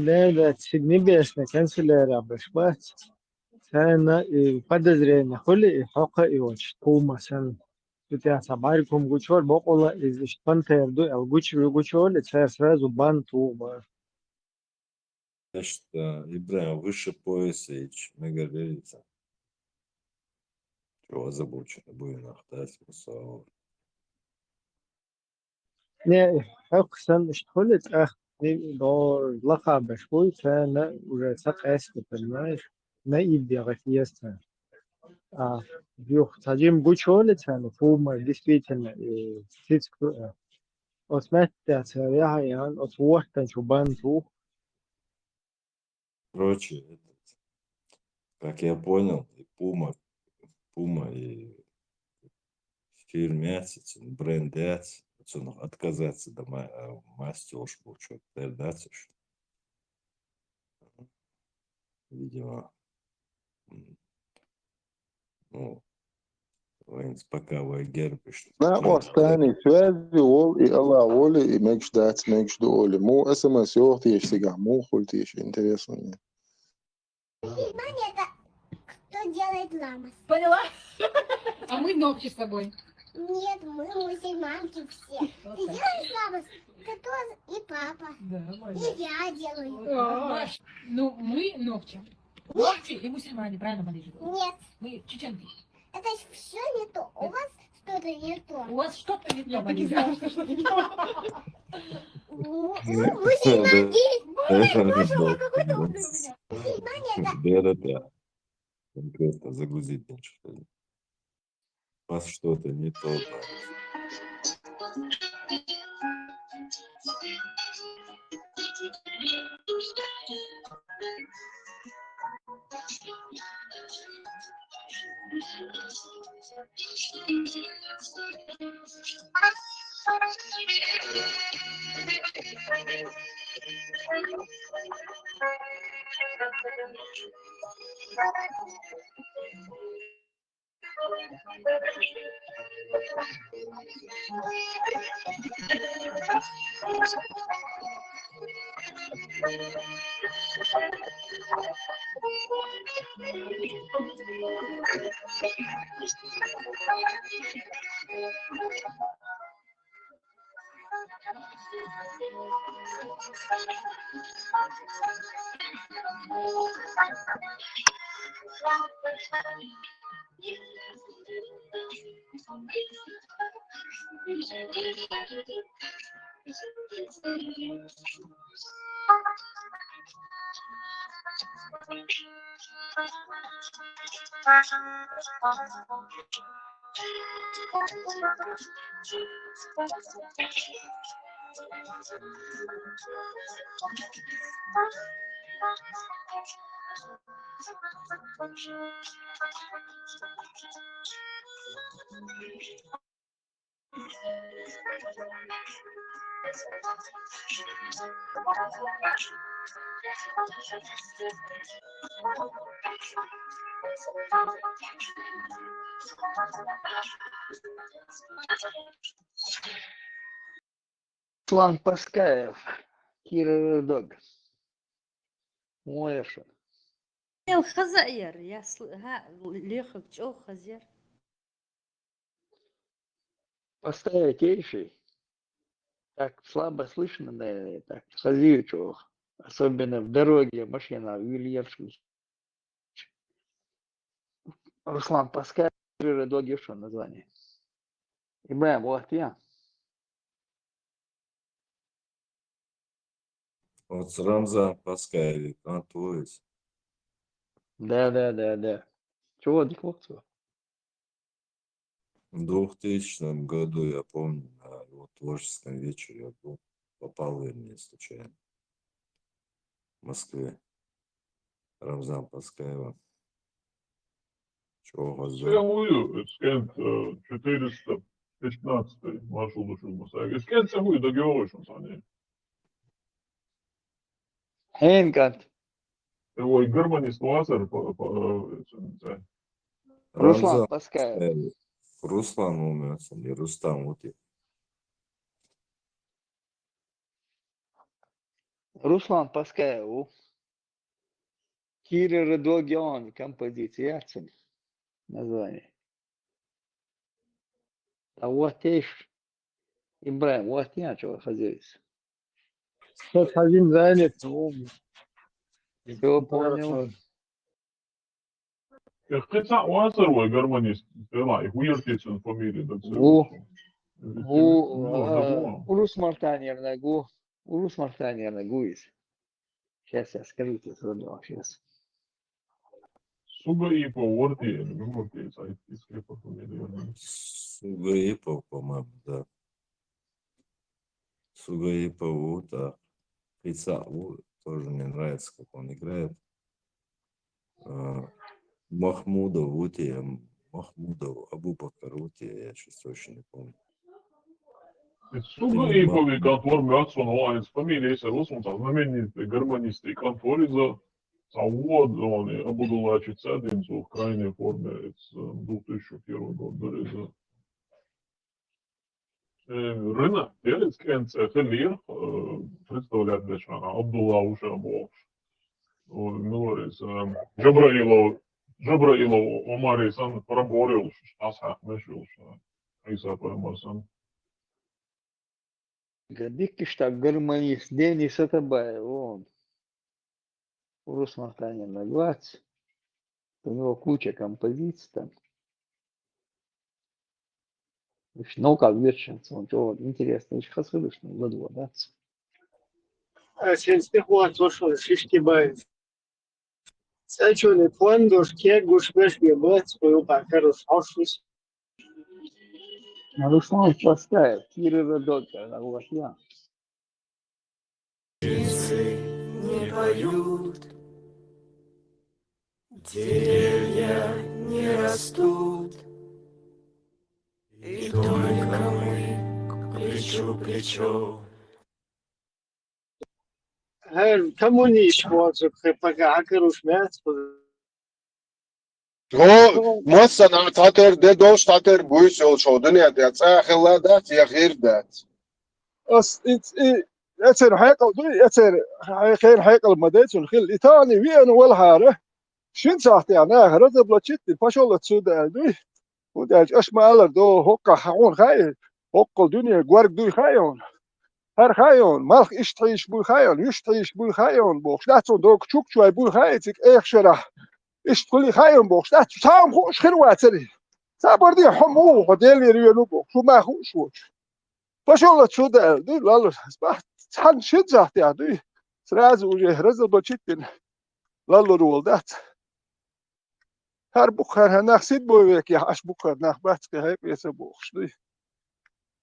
لا لا تسيبنيش نكنسل بس أنا подозрение خلي حقا إيوش تو مثلا بتاع سباركم гучор بقولا из шпантер ду гуч гучор это сразу банту. Значит, Ибраим выше пояса и мегалелица. Чего озабочено будет нахтать мусор. Не حق سن شخلت أخ دور لقب شوي كان ورثق أسد بالماش ما يبدي غفيسته بيوخ تجيم гучор это فوما действительно сицк отмет я ян отвортан чубанту. Короче, как я понял, и Пума и фирмец, брендец, отказаться до мастёж был, что передаться, видимо, ну, спокавая гербы, что Остani связи ол и alla оли и мекш до оли. Му смс ёхтиш сега, му хультиш. Интересно мне. Монета, кто делает ламас? Поняла? А мы ногти с тобой. Нет, мы мусульманки все. Ты делаешь ламас? Ты тоже и папа. Да, И я делаю. Маш, ну мы ногти. Ногти и мусульмане, правильно, Малежа? Нет, Мы чеченки. это все не то. У вас что-то не то. У вас что-то не то, Малежа. Мусульманки. Монета. конкретно загрузить ничего. У вас что-то не то. Руслан Паскаев, Кира Дог. Моешься. الخزائر يا ليخك جو خزير Поставить ейший. Так слабо слышно, наверное, так хазиючу. Особенно в дороге машина Вильевский. Руслан Паскаев, Кира Дог, что название. Ибраим, вот я. Вот с Рамзан Паскаев, то есть. Да. Чего диквокцу? В 2000 году, я помню, на его творческом вечере я был, попал в Ирне случайно. В Москве. Рамзан Паскаева. Чего госдел? Сэмую, скент 415 маршрут ушел Москве. Скент сэмую договоришься с ней. Хэнкат. Его гармонист Лазар Руслан Рамзан Паскаев. Паскаев. Руслан умер, или Рустам, вот я. Руслан Паскаев. Кира Радогион, композиция, яцен название. А вот эйш, Ибраим, вот я чего хозяйство. Тот один занят, ну, Все понял. Хотя у Азерова гармонист, да, и хуертицын фамилия, да, Урус Мартаньевна, Урус Мартаньевна, Гуис. Сейчас я скажу тебе сразу, сейчас. Суга и по Уорти, ну, из клипа фамилия. Сугаипов, по-моему, да. Сугаипов, да. Исау тоже мне нравится, как он играет. Махмудов, Махмудов, Абубакар, я сейчас очень не помню. Суга и по контор Мятсон Лайнс, фамилия Серлус, он знаменитый гармонист и контор из-за Сауд, он Абудулла Чицадинцу в крайней форме с 2001 года. Рынок Белецкенце Хелир представляет Бешана, Абдулла Ушабов, Милорис, Джабраилов, Омарисан, Параборил, Штасхах, Мешвил, Иса Паймасан. Гадик что гармонист Денис Атабаев, он. Урус Мартаньевна, 20. У него куча композиций там. Ну, как вершится, он чего интересно, еще хасыдышный, году, да? сен стихуат вошел, шишки бай. Сачули пландуш, кегуш, вешги, бать, свою пакарус, хошус. Руслан Паскаев, Кира Радогион, вот я. Не поют, деревья не растут, и только мы плечо к плечу. Коммунist, вот, пакарус, мяц, هو مثلا تاتر ده دوش تاتر بويس يول شودن يا دات اخلا دات يا غير دات أص يتر حيقل يتر خير حيقل مديت الخل إيطالي وين والهارة شن ساعتي أنا هرد بلاتشيت باشول تسود دوي وداج أش مالر دو هوكا حون خاي هوكا الدنيا غورك دوي خايون هر خايون مالك إيش تعيش بوي خايون يش تعيش بوي خايون بوخ لاتون دوك تشوك شوي بوي خايتك إيش شرح إيش تقولي خايون بوخ لات تام خوش خير واتري سابردي حمو وديلي ريونو بوخ شو ما خوش وش باشول تسود دوي لالو حن شد زاحتي عدوي سراز وجه رزل بلشيتين لالو رول دات هر بخار هناخ سيد بويك يا اش بخار ناخ باتك هيك يسبوخش دوي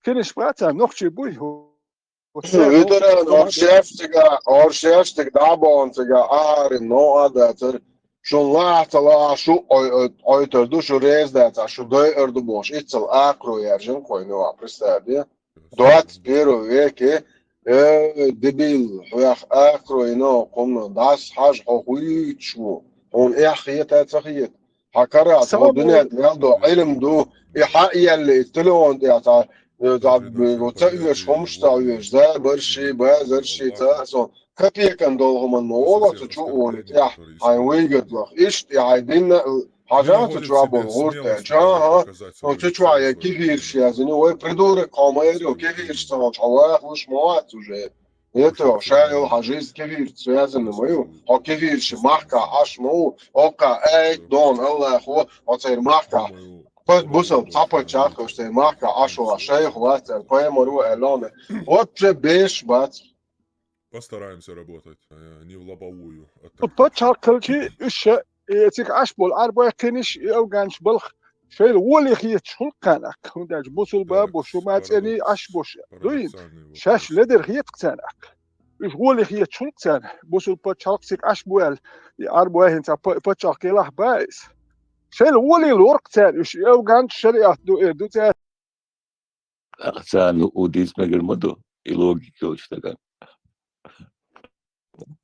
كنش باتا نوخشي بوي هو Uiteran oršefstiga dabontiga āri noādēts šo lāta šo oitardu šo reizdētā šo doirdu boš icel ākrojeržin, ko nu apristēdi. Doat piero vieki debil huyah ākrojino komno das haj hohuiču on iħiet ātsahiet. Hakara to dunya dveldo ilm do iḥaqija li ittilon diata وتأويش همش تأويش ذا برشي بازرشي تأسون كبيكن دولهم النوضة تشوفون تيح هاي ويجد لخ إيش عايدين حاجات تشوفون غورته جاها وتشوفوا كيفير شيء زين ويبردور قاميري وكيفير شتغل حواف وش موات وجه يتو شايل حاجيز كيفير تسوازن مايو أو كيفير شي محكا عش مو أوكا أي دون الله هو وتصير محكا Busam tapačat, ko što je maka ašova šejhu латер, поэмору элоне. Вот же беш бат. Постараемся работать не в лобовую. بتشاركلتي إيش يتك عشبول أربعة كنيش أو جانش بلخ شيء الولي خيط شو كانك هنداج بوصل باب وشو ما تاني عشبوش دوين شاش لدر خيط كتانك إيش ولي خيط شو كتان بوصل بتشاركتك عشبول أربعة هنتا بتشاركله بايس شيء الولي الورق تاني إيش أو جانش شريعة دو تاني Сам удис мегермоду и логика учтага.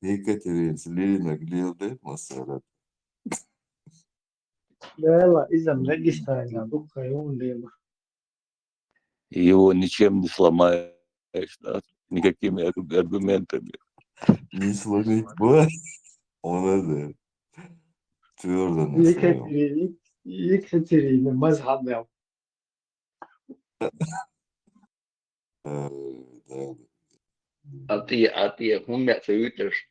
Екатерина Глилде, Масара. لا إذا ملاقيستاينا بكرة يوم ليلة. Его ничем не сломаешь, да, никакими аргументами. Не сломить власть, он это твердо на своем. Екатерина مذهب Да. А ты умя советуешь,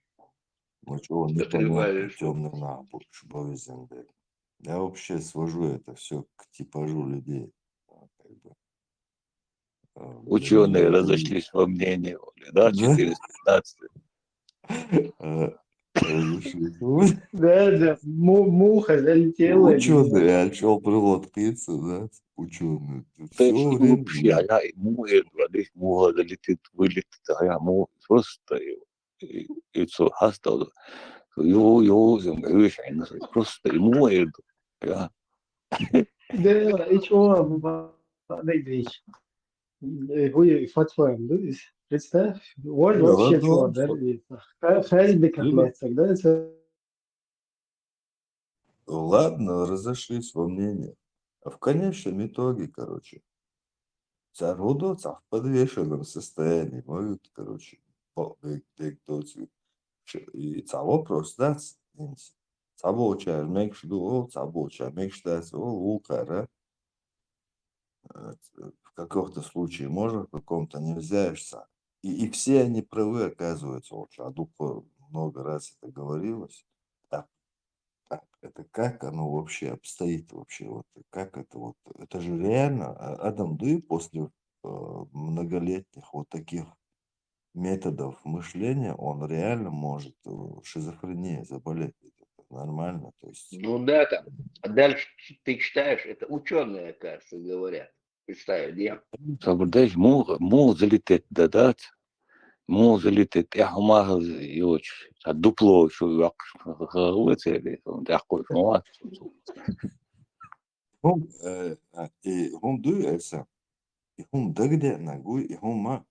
Ну чего, непонятно, отрываешь. темный набор, Шубовизенберг. Я вообще свожу это все к типажу людей. Как бы. Для Ученые меня это разошлись во мнении, да, Да? 415. Разрешить. Да, муха залетела. Ученые, о чем прилодкается, да? Ученые. Да Все что время. вообще, я ему воды муха залетит, вылетит, а я ему просто и все, хастал. Yo, просто ему это. Я Да, и чего, вещь. Вы фатваем, да? Представь, вот Не, вообще ладно, чего, да? Хазбеков либо, лецак, да? Это ладно, разошлись во мнениях. А в конечном итоге, короче, царудоца в подвешенном состоянии могут, короче, и цаво просто, цаво чай, мекш ду, цаво чай, мекш дать, лукара. В каком-то случае можно, в каком-то нельзя. И все они правы, оказывается. Вот Адуко много раз это говорилось. Так, так, это как оно вообще обстоит вообще? Вот, как это вот? Это же реально Адам Дуи после многолетних вот таких методов мышления, он реально может шизофренией заболеть. Это нормально. То есть, ну да, там. А дальше ты читаешь, это ученые, оказывается, говорят. Представь, я. Соблюдаешь, мух залетит, да, мух залетит, я махал, и очень. А дупло, что я выцели, он такой, ну, и он дуется, и он догде ногой, и он ма.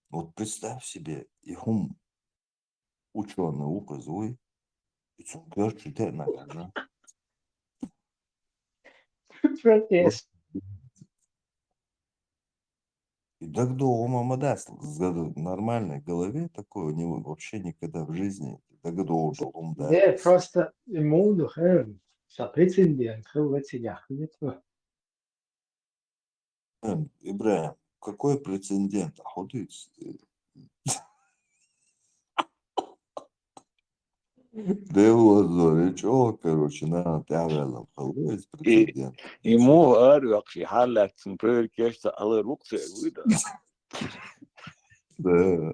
Вот представь себе, и он ученый указуй, и он говорит, что нагана. протест. И так до мама даст в нормальной голове такое у него вообще никогда в жизни. Так до ум Не, даст. просто ему духовен. Прецедент, в этих Ибраим, какой прецедент? Охотуется. Да его зори, чего, короче, на тявелом халуец и прецедент. ему говорю, вообще, халят, например, кешта, але рукцы, выда. Да,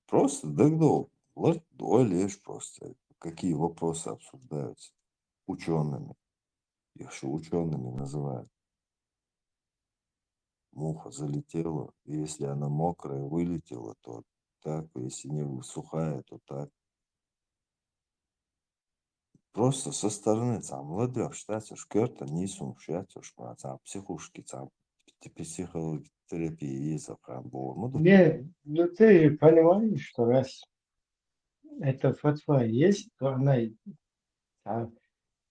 просто догдол. Ой, лишь просто. Какие вопросы обсуждаются учеными. Их же учеными называют. Муха залетела, и если она мокрая, вылетела, то так, если не сухая, то так. Просто со стороны, там, молодежь, считается, шкерта, нисум, считается, что там, психушки, там, психотерапии есть, там, было. Не, ну ты понимаешь, что раз эта фатва есть, то она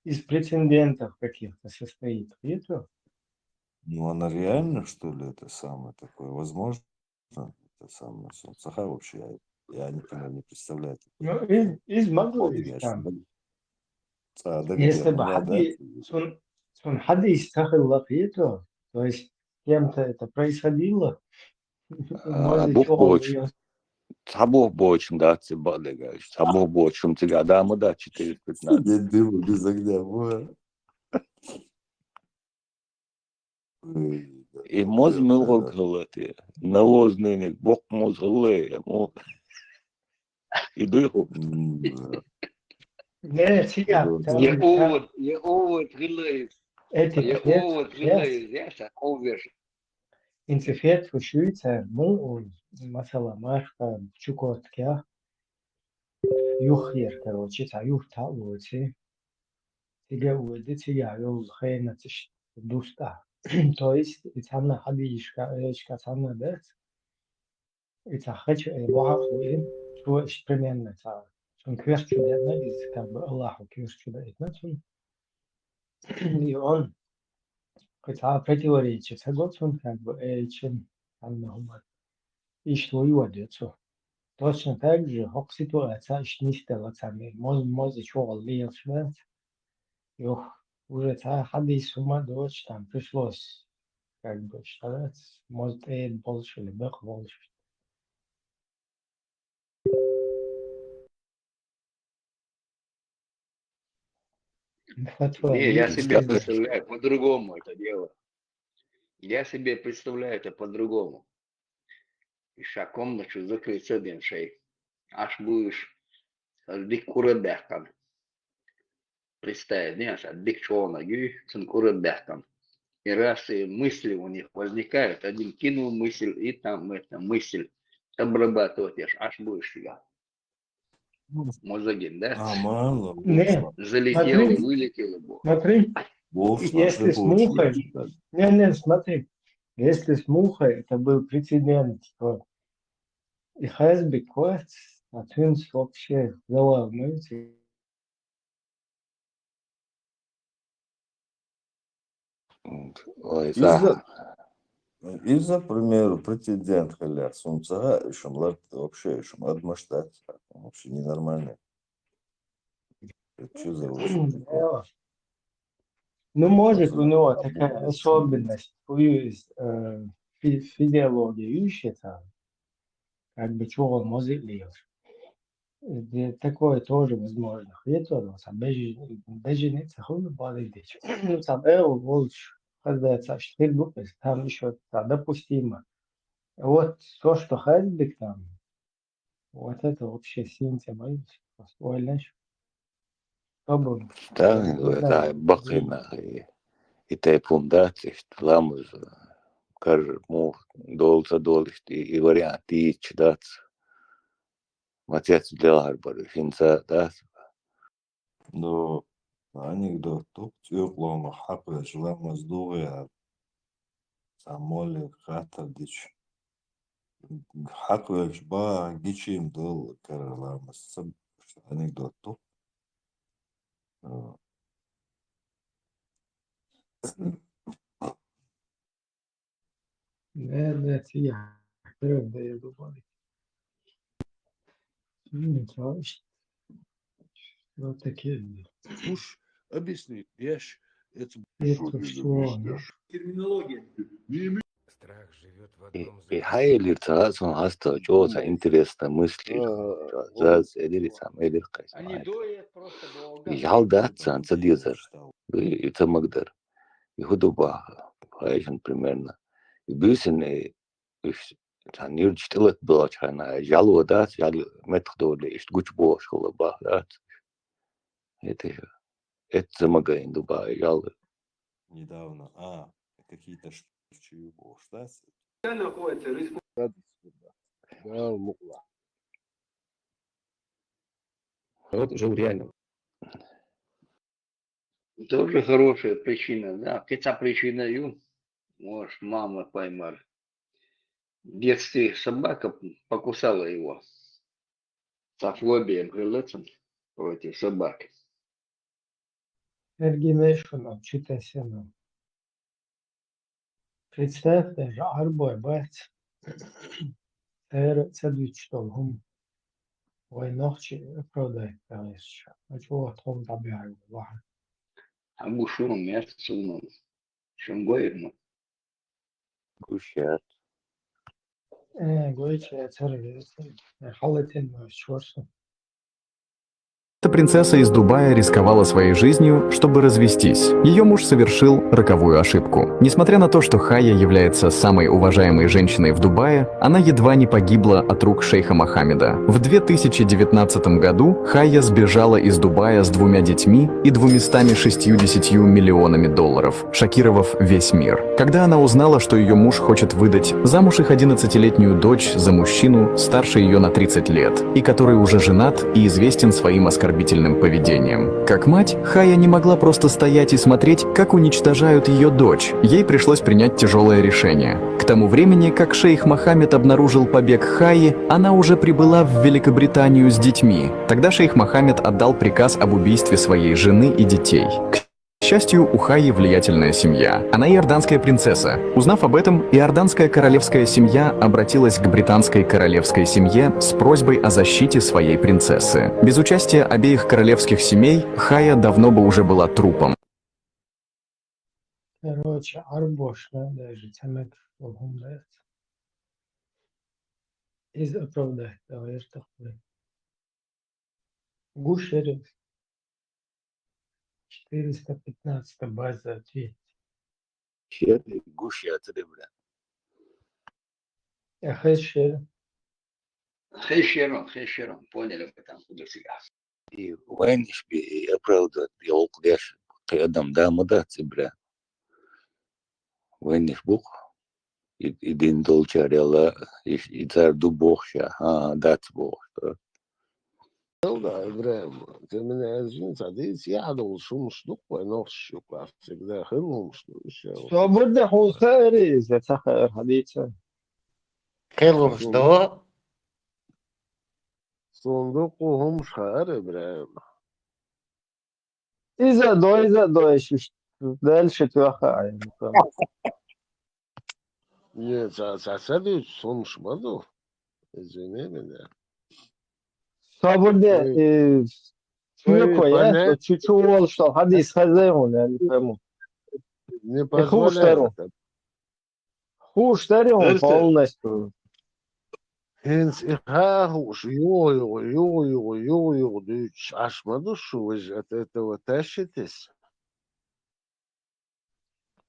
из прецедентов каких-то состоит. Это, Ну, она реально, что ли, это самое такое? Возможно, это самое. Саха вообще, я не представляю. ну, из могу там. Если бы хад истахил лапито, то есть кем-то это происходило, может, Бух чего боч, ее сабух бочим, да, цибали, говоришь, сабух бочим, тебя, да, мы, да, 415. Нет дыма без огня. И моз милок галати, навозний, бок моз галеє, і диху. не сидят, Я овод галеє, я овер. инцифет фушуется, ну, масала марка, чукотка, юхер, короче, юх талуцы, тига уйди, тига юл хейна тиш дуста. То есть, ицамна хадишка цамна дет, ицахач боха хуин, что примерно та. Schon kверчудетна из как бы Аллаху кверчудетна, и он хотя противоречит, согласен, как бы, чем Анна и что его детство. Точно так же, как ситуация снистила сами. Может, чего лишь, уже ходить с ума дочь, там пришлось как бы считать, может, больше или больше. Не, я себе представляю по-другому это дело. Я себе представляю это по-другому. Еще комнату закрыть один шей. Аж будешь дик куребехкан. Представь, знаешь, дик чона гю, цин куребехкан. И раз и мысли у них возникают, один кинул мысль, и там эта мысль обрабатывать, аж будешь себя. Мозгин, да? А, мало. Не, Залетело, смотри, вылетело. Бог. смотри, если с мухой, смотри, если с мухой, это был прецедент, что и Хазбик Квац, а Твинс вообще главный. Ой, Из-за, примеру, претендент халяр сумцага, еще вообще, еще адмаштат, вообще ненормальный. Что за лошадь? Ну, может, у него такая особенность, физиология ищется, как бы чего он может лишь. Такое тоже возможно. Это сам беженец, хуй болеет. Сам волч, когда там еще допустимо. Вот то, что Хазбик там, вот это вообще синтия боюсь. Ойлеш. да, это бакина и те пундат, что ламыз, кар мух долца долist и вариант и чдат. Матец для арбора, финца, да. Ну, анекдот, тут тюрклома хапы, жилама сдуя, самоле хатадич. Хапы, ба, гичим дол, каралама, анекдот, тут. Да, я. Да, я думаю. Вот такие. Уж объясни, я ж это Терминология. И хайли цаацун хаста чоца интересно мысли. Заз эдери сам элих кайс. Ялдат сан цадизар. И это магдер. И худоба. Хайшан примерно. И бюсен Tan нир чтылат была чана жалу дат жал методоле ишт гуч бо школа ба дат. Это замага Дубай жал. Недавно, какие-то штучки штасы. Вот уже реально. Тоже хорошая причина, да. Какая причина ю? Может, мама поймала. В детстве собака покусала его. С фобией прилетом против собаки. Эргинейшн, читайся нам. Представь, даже арбой бать. Цедвич толгум. Ой, ночи продай, конечно. А чего том добавил? А гушуром мясо сунул. Чем гоем? Гущат. Гойче, халатин, чёрт. Эта принцесса из Дубая рисковала своей жизнью, чтобы развестись. Ее муж совершил роковую ошибку. Несмотря на то, что Хая является самой уважаемой женщиной в Дубае, она едва не погибла от рук шейха Мохаммеда. В 2019 году Хая сбежала из Дубая с 2 детьми и 260 миллионами долларов, шокировав весь мир. Когда она узнала, что ее муж хочет выдать замуж их 11-летнюю дочь за мужчину старше ее на 30 лет, и который уже женат и известен своим оскорбительным поведением. Как мать, Хая не могла просто стоять и смотреть, как уничтожают ее дочь. Ей пришлось принять тяжелое решение. К тому времени, как шейх Мохаммед обнаружил побег Хайи, она уже прибыла в Великобританию с детьми. Тогда шейх Мохаммед отдал приказ об убийстве своей жены и детей. К К счастью, у Хайи влиятельная семья. Она иорданская принцесса. Узнав об этом, иорданская королевская семья обратилась к британской королевской семье с просьбой о защите своей принцессы. Без участия обеих королевских семей Хайя давно бы уже была трупом. Короче, арбош, да, даже цемент дается. Из оправдать, давай такой. Гушерин 415 база ответ. Гуш я бля. Хэшер. Хещерон, поняли вы там, куда себя. И войниш би оправдывать, я окляш, кайдам дамада, бля. Войниш бух. И дин долчарела, и цар дубохша, дат бох. Да, Ибраим, ты меня извини, а ты съядал шум штук, но щука всегда хылом, что еще. Свободно хулхари, за цахар хадица. Хелум что? Сундук هم шар, Ибраим. Из-за до, дальше тваха. Нет, соседи сум шмаду. Извини меня. Свободно, чуеко, я чувствовал, что хадис хазаун, я не пойму. Не позволяет. Хуштарем полностью. Hens ich уж ё, дыч, аж мадушу вы же от этого тащитесь.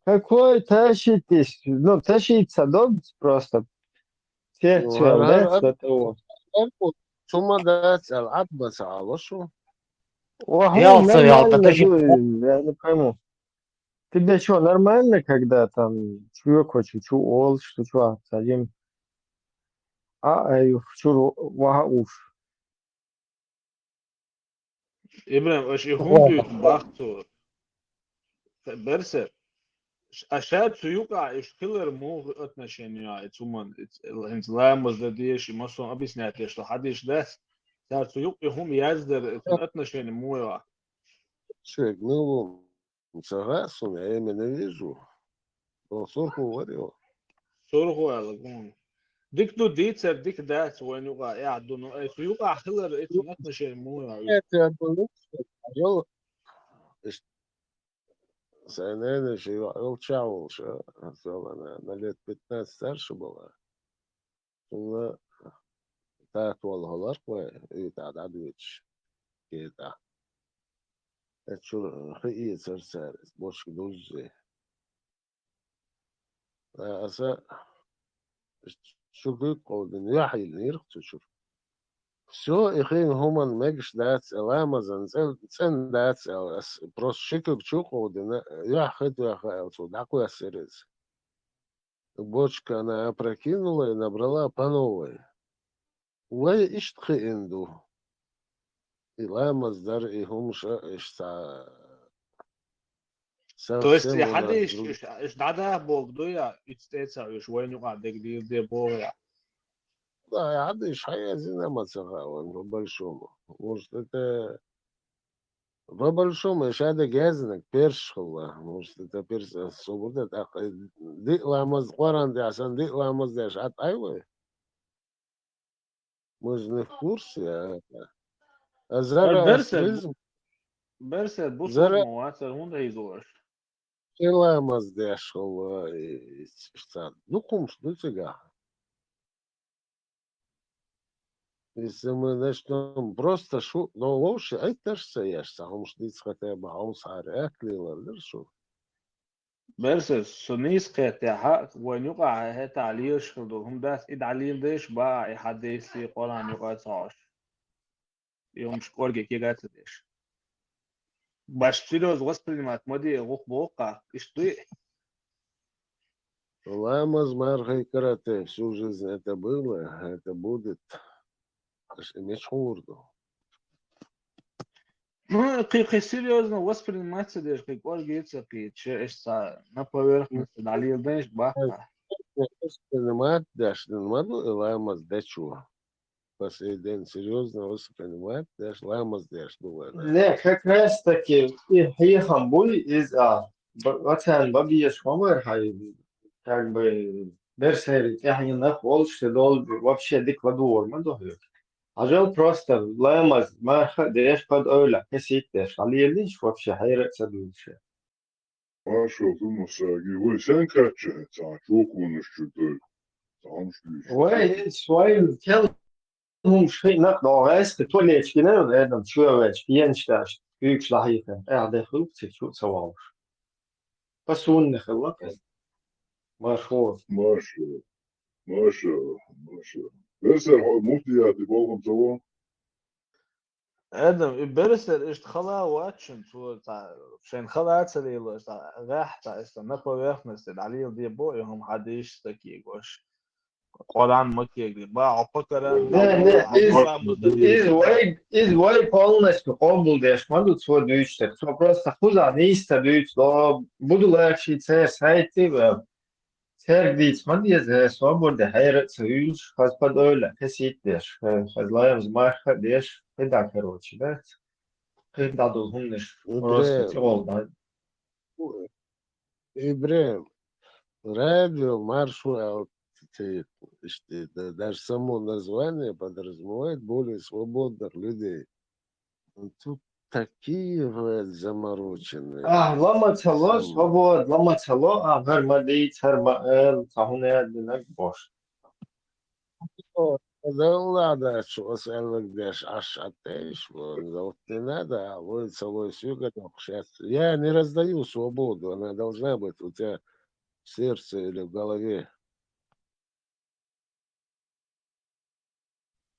Какой тащитесь? Ну, тащиться, да, просто. Все, да, с этого. ثم دات العبس على شو؟ Я не пойму. Тебе что, нормально, когда там чуеко, чучу, ол, что чуа, садим. Чуру, вага уж. Ибрам, аж и хундует бахту. Берсе. Ашад цуюка иш киллер мог отношения цуман инзлам воздадеш и масон объяснять, что хадиш дас. Цар цуюк и хум яздер отношения муя. Человек, ну, согласен, я именно вижу. Но сорху говорил. Сорху алагун. ديك دو ديتر ديك دات وين يقع قاعد دو يقع خلر اتناتنا شيء مو Сайнена еще Илчаул, на лет 15 старше была. Она так волгалар и تعددش كده. شو خيي سرسارس бош دوزي. أسا شو بيقول يحيي النيرخ تشوف. Все, их хуман мегш дать ламазан цен дать просто шикок чуку я хотел такой сервис. Бочка она опрокинула и набрала по новой. Уай иштхи инду. И ламаз дар и хумша ишта. То есть я хады иш дада богдуя ицтеца иш войн юга дегди боя. Да, я адыш, а я зинамацага, он по-большому. Может, это по-большому, еще это гезник, першхула. Может, это перш, свобода, так, ди ламаз кваран диасан, ди ламаз деш, от айвы. Мы же не в курсе, а зара астризм. Берсе, бусур муацер, хунда изуаш. И ламаз деш, ну, кумш, ну, цыга. Если мы начнем просто шу, но лучше, это же саяшься, потому что здесь хотя бы аусар, эклила, да что? Берсе, сунис كتاها ونقع هتا عليش هم داس إد عليم ديش با إحديثي قرآن يقع صاش يوم شكورجي كي قاتل ديش باش تلوز وоспринимать моди غوخ بوقع إشتوي Ламаз мархай карате, всю жизнь это было, это будет. Иметь хурду. Ну, как серьезно восприниматься дешь, как говорится, что на поверхности дали дешь баха. Воспринимать дашь, не надо ламаз дачу. последний серьезно, вы понимаете, даже ламас дешь, думаю. Не, как раз таки, и хамбуй из ватан бабиеш мамер хай, как бы, берсерит, я не нахол, что дол вообще дикладуор, мадохю. Ажал просто ламас марха деш под ойла, кесит деш, алиелиш вообще хайрат садуйше. Хорошо, ты мусаги. Вы сен качается, а чоку что-то там что Ой, свой тел هم شيء نقد عايز تولي كنا ونادم شو واش ينشتاش يك شلاحيك قاعد يخلق شو سواش بس هو نخلق مشهور ما شاء الله. بس مفتي يا تبغى سوا. ادم برسل اشت خلا واتشن تو تاع شين خلا تسليلو تاع راح تاع استنقوا يخمس عليه دي بويهم حديش تكي gosh قرآن مكي باع فكرة из вой полностью обл деш могут свой дючтер то просто хуза не иста дюч до буду легче це сайти Sergdic madiyeze swobode hayrat союз хас подойла кесит деш хазлаем змаха деш да короче да когда должнешь просто тёл да Ибрем, радио, маршрут, даже само название подразумевает более свободных людей. Тут такие замороченные. лама цало свобод лама цало гар мади царма сахуне динак бош Да ладно, что сэлвэгдэш аж атеш, вот не надо, вот целую сюга сейчас. Я не раздаю свободу, она должна быть у тебя в сердце или в голове.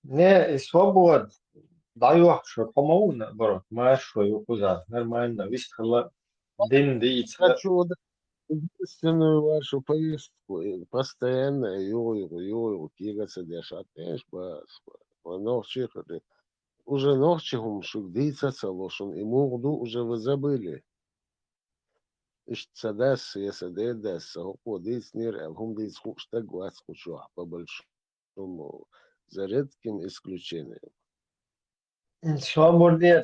не свобод даю что помогу бро машу юкуза нормально вистхала дин диц Хочу единственную вашу повестку, постоянно ее кигаться деш атеш, ночи, уже ночи шугдиться целошен, и мурду уже вы забыли. Ишцадас, есадедас, дис нир, алхум дис хушта глаз хушуа, по большому, за редким исключением. свободе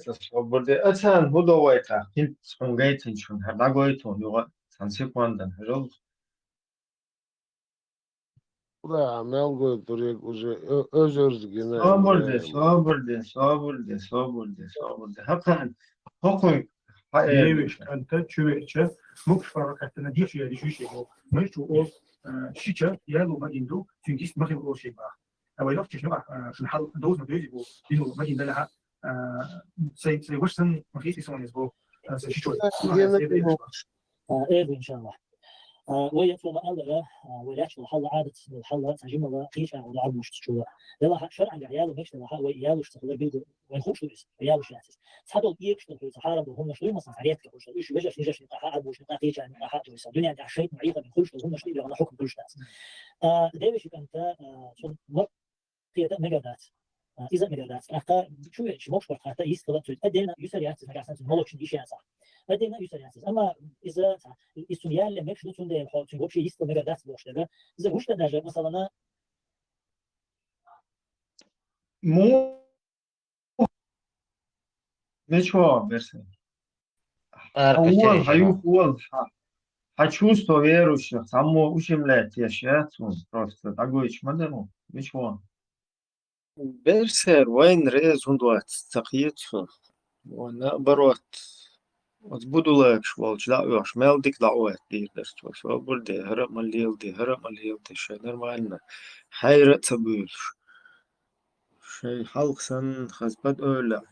ацан худовайта хин сонгайтин шун хадагойтон юга сансеквандан хажол Да, Мелго Турек уже özürgüne. свободе хақан хокой Девиш, анта чувеча, мук фаракатна диш я дишу шего. Мы что о шича я лу магинду, тюнгис махим о шеба. А вы лофтиш нуа, шнхал доз на дози бо, дину магинда лаха سي وشسن مخيسي سونيز بو شيشوي ايه ان شاء الله ويطلب الله ويحصل حل عادة الحل تجمع الله قيشة ولا عاد مش تشوى لا شرع عياله مش لا وياله اشتغل بيده ويخوش ليس عياله شاتس صادوا يكشف في الصحراء وهم شوي مثلا عريات كوش ايش بيجي نجاش نقاح ابو شنقا قيشة نقاح تويس الدنيا دي عشيت معيقة بيخوش وهم شوي على حكم كل شات دايش انت شو قيادة مجادات إذا مجادات أختا شو مش فرق أختا يستغل أدينا يسريات نجاح سنت ملوك شيء شيء صح أدينا يسريات أما إذا السوريال لما يشدوا تون ده حال تقول شيء يستغل مجادات بوش ده إذا وش تدرج مثلا مو ничего берсе хаюхуал чувство верующих само ущемляет яшьяцу просто такой чмадану ничего берсер вайн рез ундуат цахиетсу наоборот буду легш волч дa'uаш мелдик da'uat дирдерс свободе хара малилди шей нормально хайрат сабулш شيء حلق سن خزبت أولى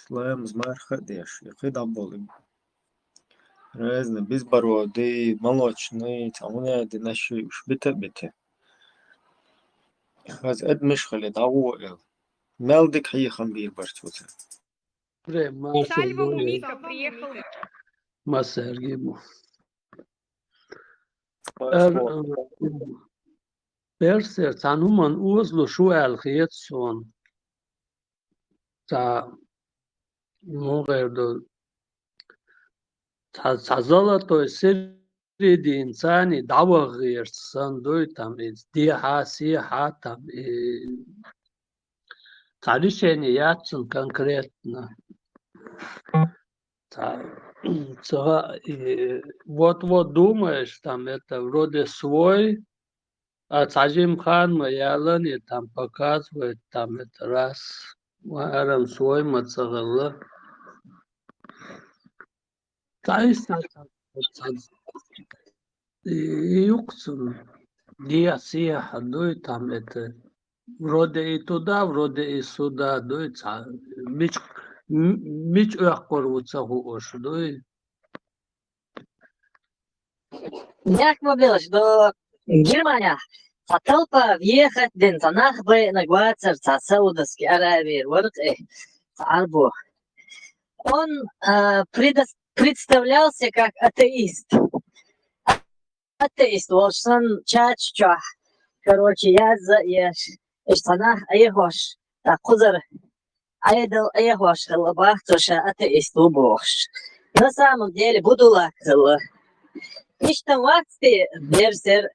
سلام زمار خديش يقيد عبولي رازنا بيز برودي ملوشني تعمونا دي نشي وش بتا خز قد مش خلي دعوة مالدك حي خنبير برشوتا Мика приехал. Массергибу. Персер тануман узлу шуэл хиетсон. Та موقع تزال تو سری دی انسانی دعوا غیر سندوی تام دی حاسی حاتم решение яцен конкретно. Вот думаешь, там это вроде свой, а Цажим Хан Маялани там показывает, там это раз, Арам свой мацагала. Юксун, Диасия, дуй там это, вроде и туда, вроде и сюда, дуй, мич уяхкорвуца хуош, дуй. Як мобилш до Германия. Хотелпа въехать ден танах бы на Гвацер, Саудовской Аравии, Арбу. Он представлялся как атеист. Атеист, волшан чачча. Короче, я за танах аехош. Так, кузар айдал аехош, халабах, тоша атеист убош. На самом деле, буду лакала. Ишта вакти берсер.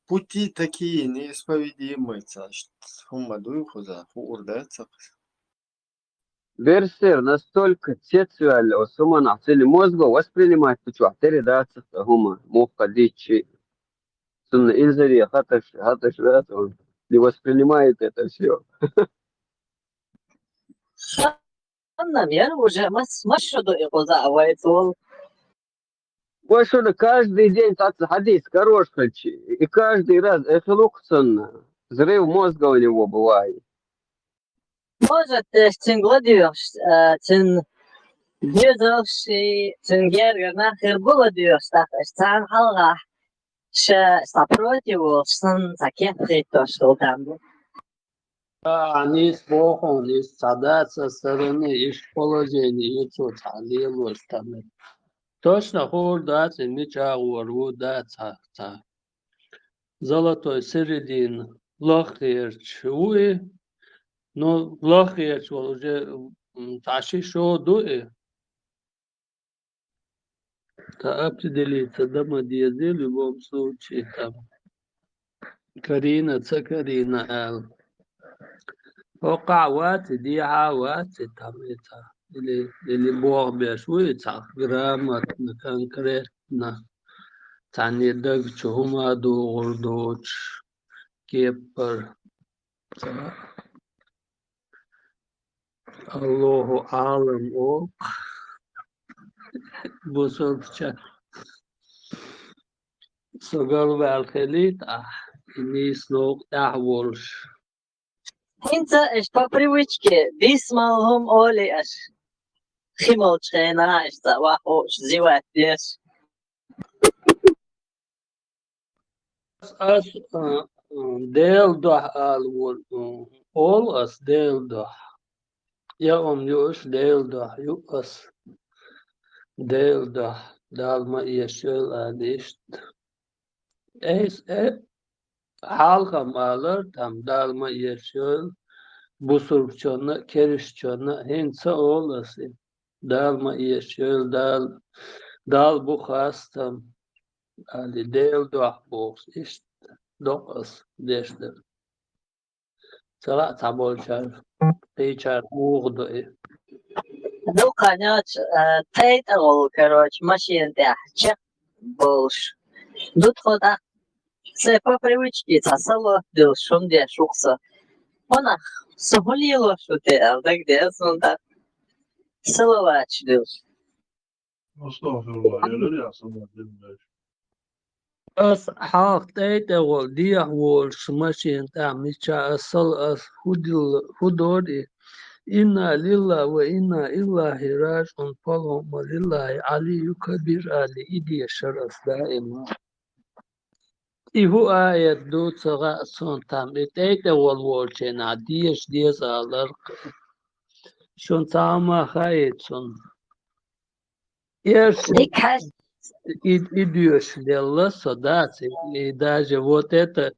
Пути такие неисповедимые, хумадуй хуза, урдается. Берсер настолько сексуально, осуман ахцели мозга воспринимать пучуахтери даться, хума, мовка дичи. Сунна инзари, хаташ, он не воспринимает это все. Я уже машину его заводил. Вот что каждый день так хадис, хороший, и каждый раз эхлуксон, взрыв мозга у него бывает. Может, тен гладиош, тен дюдош, тен гергер нахер гладиош, так тен халга, ше сопротиву, сон закеприт то, что там. Они с Богом, они садят со стороны, их положение, и тут алилуш там. Точно хурдаться, меча урвудаться. Золотой середин, лохерч, уи, но лохерч уже таши шо дуэ. Та определиться, дома диазе в любом случае там. Карина, Карина, Эл. وقعوات دي عوات تعميتها اللي بوغ بيشوي تاع جرامة كونكريتنا تعني دقش هما دو غردوش كيبر الله عالم او بوسوكشا سوغل والخليت نيس نوق تحولش Hinter ist по привычке, дисмалом оли аж химолчена, ist da wach зевать здесь. As deel dag al all as deel dag. Ja, juist deel dag, as deel dag. Daar maar je schul aan is. Halkam alır tam daar maar je schul. Busurkçona, kerişçona, hinsa olası. Daar maar je schul, dal bu hastam. Ali deel dag box is. Dokas deshler. Сара таболчар, тейчар угдой. Ну, конечно, тейтерол, короче, машин чек больше. Тут хода, все по привычке, сосало, дел шум, где шукса. Она сухолила, что ты, а так где сонда. Силовач дел. Estağfurullah, yerler yasınlar dinler. As حاق تيتغول ديح وول شماشين تعميشا أصل أس هدوري إنا لله وإنا إليه راجعون فالهم لله علي كبير علي إدي الشرف دائما إهو آية دو تغا سون تعمي تيتغول وولشين عديش ديز على شون تعمى خايت سون إيش идешь дело содаться и даже вот это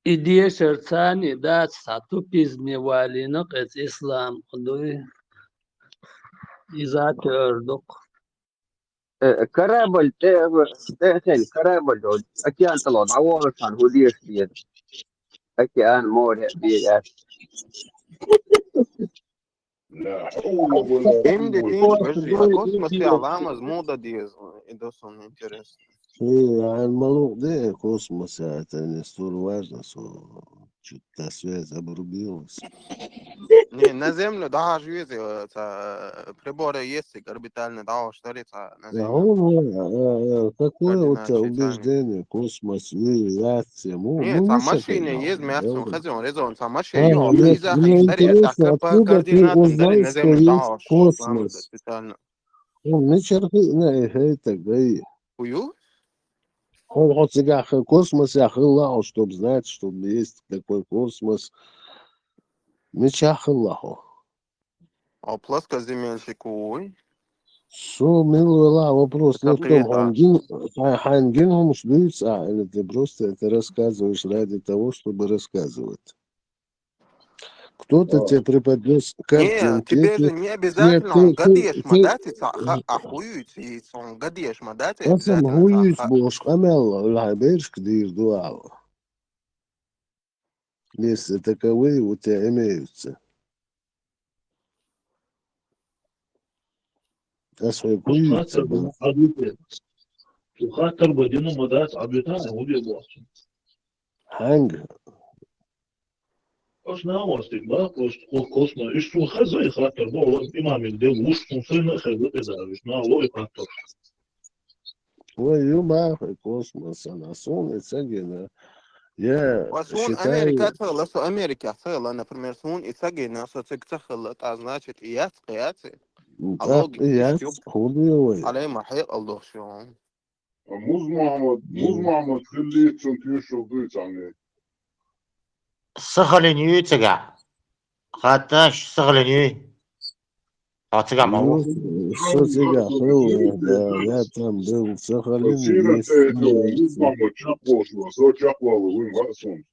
идея сердцани да сатупизмевали но это ислам и затвердок كرابل تخيل كرابل دول أكيان طلعت عوار كان هو ديش بيد أكيان مور بيد لا حول ولا Indi قوة tinch إلا baži, a kosmos alamas muda diez, это son интересно. الموضوع ده كوسموس это столь важно, что что-то связь обрубилась. Не, на Землю да, живете, приборы есть, орбитальные, да, что ли, на Землю. Какое у тебя Координат Швейцарии. убеждение, космос, авиация? Не, Мы там ничего машины есть, мясо, не хозяин, резон, там машины, мне, изах, мне история, так, интересно, по откуда ты координатам, дали узнал, на что Землю, есть да, ламы космос? специально. Не черпи на это, гай. Хую? Он вот себя космос я хылал, чтобы знать, что есть такой космос. Не чахылал. А плоскоземельщик, ой. Что, милый вопрос, Это не в том, лето. хангин ждется, или ты просто это рассказываешь ради того, чтобы рассказывать. Кто-то тебе преподнес Не, картинки. тебе же не обязательно, он гадеш мадати, ахуюти, он гадеш мадати أصلا обязательно, هو يسبوش أمل العبيرش كدير دعوة если таковые у тебя имеются. Освободиться бы. خاطر بدينه مدات عبيتها هو بيبوظ Ханг. اصلا هو استقبال كوسما ايش تو خزو يخاطر بو امام الدين وش صينا خزو اذا مش ما هو يخاطر Ой, юбах, космос, она солнце, гена. Я وسون أمريكا считаю, تغلى سو أمريكا تغلى أنا برمير سون إتساقينا سو تغلى تازناشت إيات قياتي так اللوغ я إشتيوب худой. علي ما حيق الله شو مز محمد خليت سنتيوش وضيت عني سخلنيو تقع خاتاش سخلنيو تقع معه Что тебя хыло, да, я там был в Сахалине سيرة مز месяц. محمد شقوش وصو شقوة وين ما سون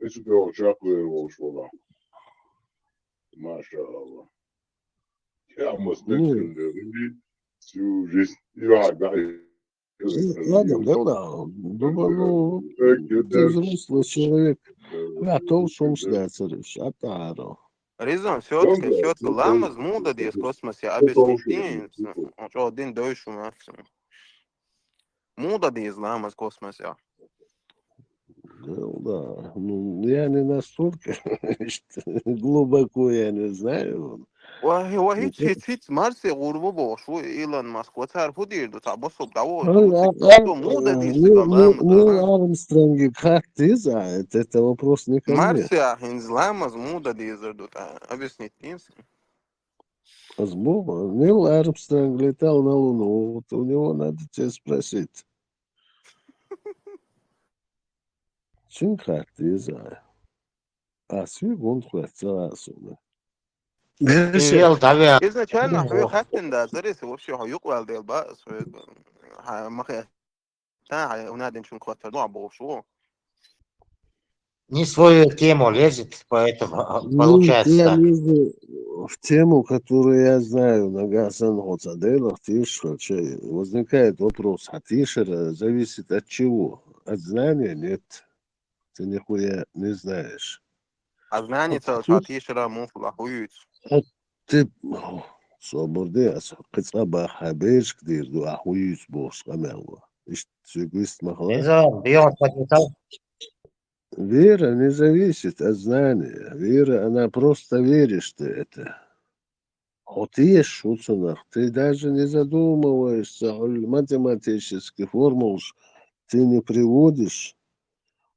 ايش بيو شقوة وش والله ما شاء الله يا مستقبل اللي شو جست يا Ладно, да, думаю, ты взрослый человек. Я тоже умствляется, а таро. ريزون شوتك لامز مو دا ديس كوسمس يا أبي سنتين شو دين دوشو ماكسيمو مو دا ديس لامز كوسمس يا Да, ну, я не настолько глубоко, я не знаю. وهي هيت مارسي غوربو بوشو إيلون ماسك وتعرفو دير دو تعبصو بدعوه دو مو دا ديس لامز Нил Армстронг, как ты знает, это вопрос не ко мне. مارسيا هينز لامز مو دا ديزر دو أبي سنتين Возможно, Нил Армстронг летал на Луну, вот у него надо тебе спросить. Чем как ты знаешь? А секунд хватило сюда. изначально هو خاتن دا زرس وشو هو يقبل ديل باس ما خي تاع ونادي نشون كوتر نوع بوشو Не свою тему лезет, поэтому Ну, получается я так. лезу в тему, которую я знаю на Гасан Хоцаделах, Тишер, возникает вопрос, а Тишер зависит от чего? От знания? Нет. Ты нихуя не знаешь. А знание От Тишера муфла хуют. ты свободы, قطعة حبيش كتير دو أحويس بوش قمالة. إيش تسويقست مخلا؟ Резон, бьет подметал. Вера не зависит от знания. Вера, она просто веришь ты это. Вот есть шуцунах, ты даже не задумываешься о математических формулах, ты не приводишь.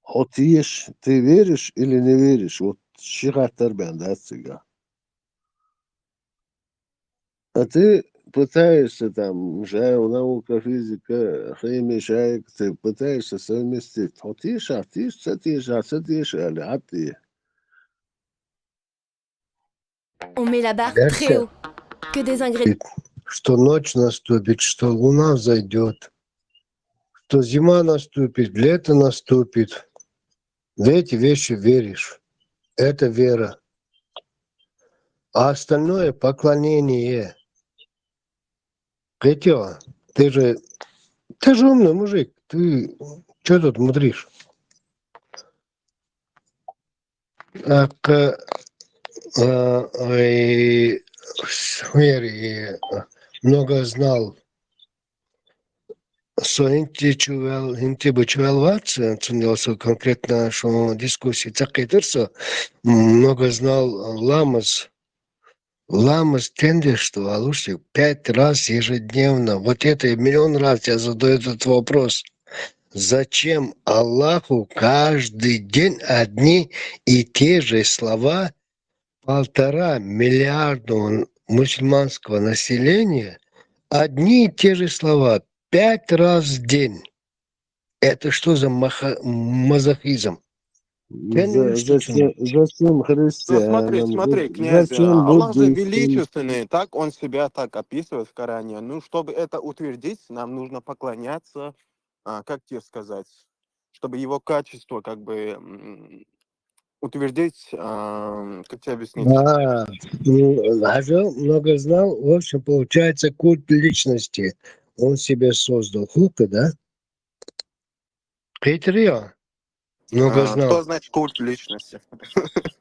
Вот есть, ты веришь или не веришь, вот шихатар бандацыга. А ты пытаешься там, наука, физика, химия, шайк, ты пытаешься совместить. Вот есть, а ты, а ты. On met la barre très haut. Que des ingrédients. Что ночь наступит, что луна взойдет, что зима наступит, лето наступит. В эти вещи веришь. Это вера. А остальное поклонение. Петя, ты же умный мужик. Ты что тут мудришь? Много знал. Инти бы чувелвац, цунился конкретно, что дискуссии цакайтерса, много знал Ламас тендер, что Алуши 5 раз ежедневно. Вот это миллион раз я задаю этот вопрос. Зачем Аллаху каждый день одни и те же слова? 1,5 миллиарда мусульманского населения, одни и те же слова 5 раз в день. Это что за мазохизм? Зачем Ну христианам? смотри, князь, Зачем Аллах же буддистам? величественный, так он себя так описывает в Коране. Ну, чтобы это утвердить, нам нужно поклоняться, как тебе сказать, чтобы его качество как бы утвердить, как тебе объяснить? Хажал много знал. В общем, получается, культ личности он себе создал. Хука, да? Петрия много Что знал. значит культ личности?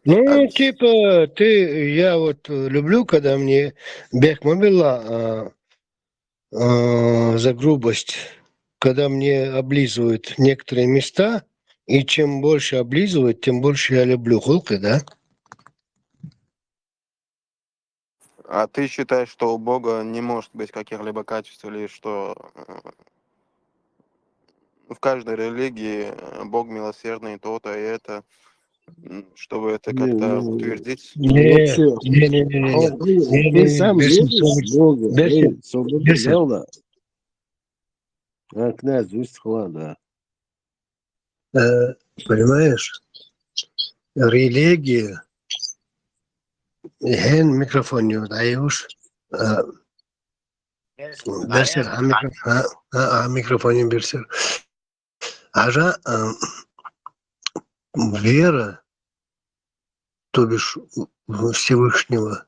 Ну, типа, я вот люблю, когда мне Бехмобила за грубость, когда мне облизывают некоторые места, и чем больше облизывают, тем больше я люблю. Хулка, да? А ты считаешь, что у Бога не может быть каких-либо качеств, или что в каждой религии Бог милосердный, то-то и это, чтобы это как-то утвердить? Не, Вообще, ты сам веришь в Бога? Свобода, да? Князь, да. Понимаешь, религия, микрофон не даешь, берсер, микрофон не берсер. Ажа вера, то бишь Всевышнего,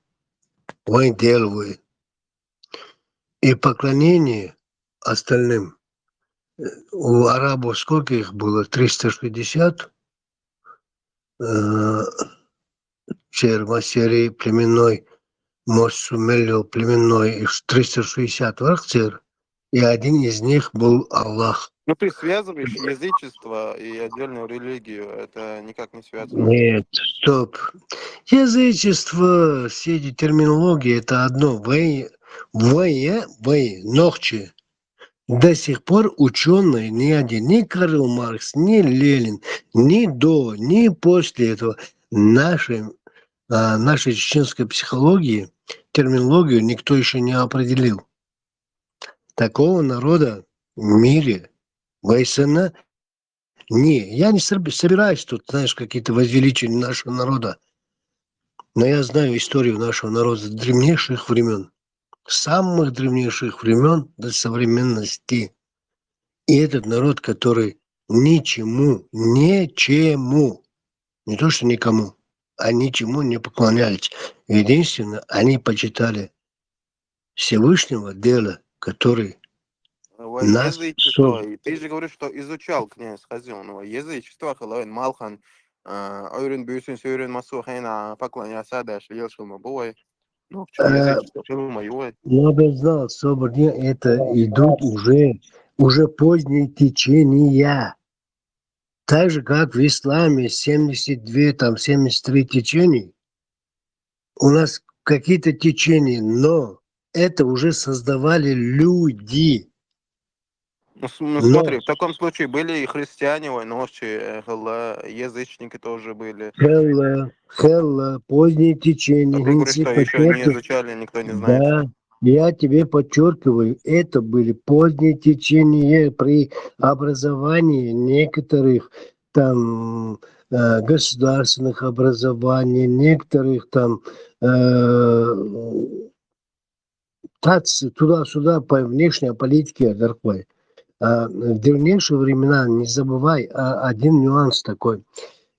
вой деловой, и поклонение остальным. У арабов сколько их было? 360. Масери племенной, Мосумелил племенной, 360 вахтер, и один из них был Аллах. Ну, ты связываешь язычество и отдельную религию, это никак не связано. Нет, стоп. Язычество, все эти терминологии, это одно. Ногче. До сих пор ученые ни один, ни Карл Маркс, ни Ленин, ни после этого нашей чеченской психологии, терминологию никто еще не определил. Такого народа в мире, Вайсена, я не собираюсь тут, знаешь, какие-то возвеличения нашего народа. Но я знаю историю нашего народа с древнейших времен. С самых древнейших времен до современности. И этот народ, который ничему, не то что никому, а ничему не поклонялись. Единственное, они почитали Всевышнего дела, который нас Язычество, создал. и ты же говоришь, что изучал, князь Хазионова, язычество, Хэллоуин, Малхан, Ойрен Бюсин, Сюрен Масухайна, поклоняться дальше, Елшилма Бой, ну, в чем язычество, Шилма Юй. Я бы знал, свободнее это идут уже поздние течения. Так же, как в исламе 72, 73 течений. У нас какие-то течения, но это уже создавали люди. Ну, смотри, в таком случае были и христиане, войноши, язычники тоже были. Хелла, поздние течения. А ты говоришь, что еще не изучали, никто не знает. Да, я тебе подчеркиваю, это были поздние течения при образовании некоторых там государственных образований, некоторых там туда-сюда по внешней политике такой. В древнейшие времена, не забывай один нюанс такой.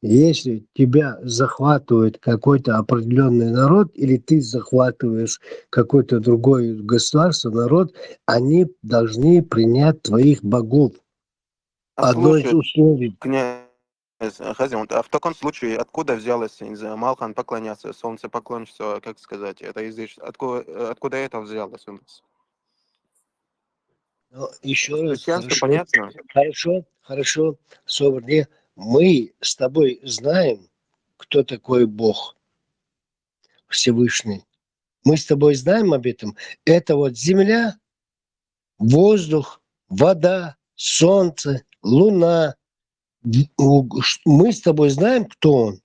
Если тебя захватывает какой-то определенный народ, или ты захватываешь какое-то другое государство, народ, они должны принять твоих богов. А Одно из слушай, условий. князь Хазион, а в таком случае откуда взялось, не знаю, Малхан поклоняться, солнце поклонничество, как сказать, это откуда это взялось у нас? Но еще В раз, христианстве хорошо, понятно. хорошо, Соболь, мы с тобой знаем, кто такой Бог Всевышний. Мы с тобой знаем об этом. Это вот земля, воздух, вода, солнце, луна. Мы с тобой знаем, кто он?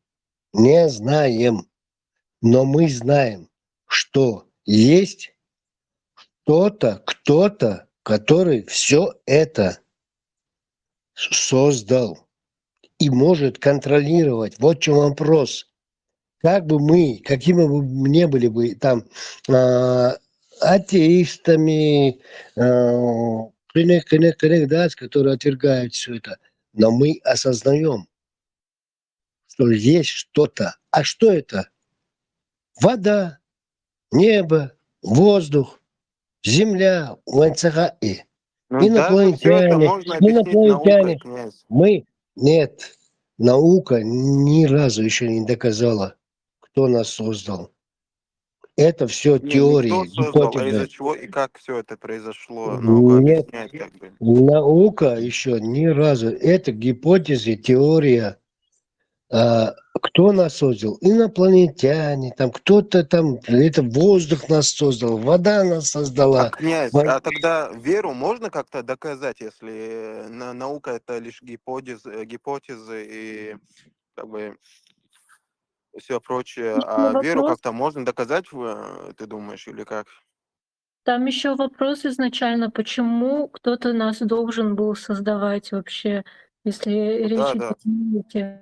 Не знаем. Но мы знаем, что есть кто-то, который все это создал и может контролировать. Вот в чем вопрос. Как бы мы, какими бы мы не были бы там атеистами, которые отвергают все это, но мы осознаем, что есть что-то. А что это? Вода, небо, воздух, земля, и Ну даже все это инопланетяне, можно объяснить наукой, князь. Нет, наука ни разу еще не доказала, кто нас создал. Это все Не кто теории, создал, а гипотезы. из-за чего и как все это произошло, наука Нет, объясняет как бы. наука еще ни разу. Это гипотезы, теория. Кто нас создал? Инопланетяне, там кто-то там, это воздух нас создал, вода нас А создала. князь, а тогда веру можно как-то доказать, если наука это лишь гипотезы и как бы все прочее, а веру Вопрос. как-то можно доказать, ты думаешь, или как? Там еще вопрос изначально, почему кто-то нас должен был создавать вообще, если речь Да, идет да. о науке.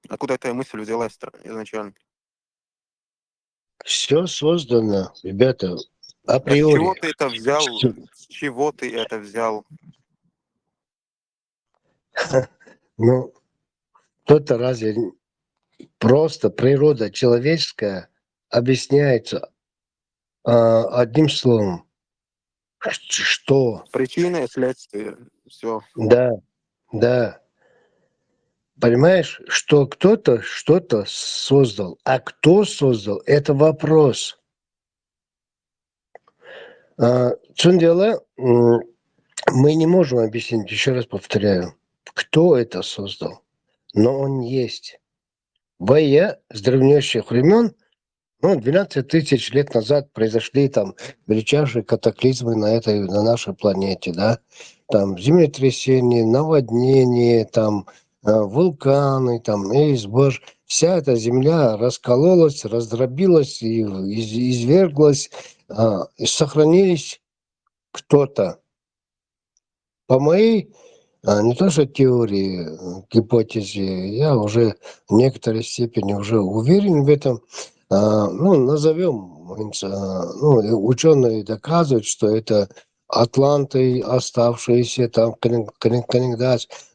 Откуда эта мысль взялась-то изначально? Все создано, ребята, А с чего априори. ты это взял? С чего ты это взял? Ну, кто-то разве просто природа человеческая объясняется одним словом. Что? Причина и следствие. Все. Да. Понимаешь, что кто-то что-то создал, а кто создал, это вопрос. В чем дело? Мы не можем объяснить, еще раз повторяю, кто это создал, но он есть. С древнейших времен, 12 тысяч лет назад произошли там величайшие катаклизмы на нашей планете, да, там землетрясения, наводнения, там вулканы, там вся эта земля раскололась, раздробилась и изверглась, и сохранились кто-то. По моей не то что теории, гипотезе, я уже в некоторой степени уже уверен в этом. Назовем, ученые доказывают, что это атланты, оставшиеся там,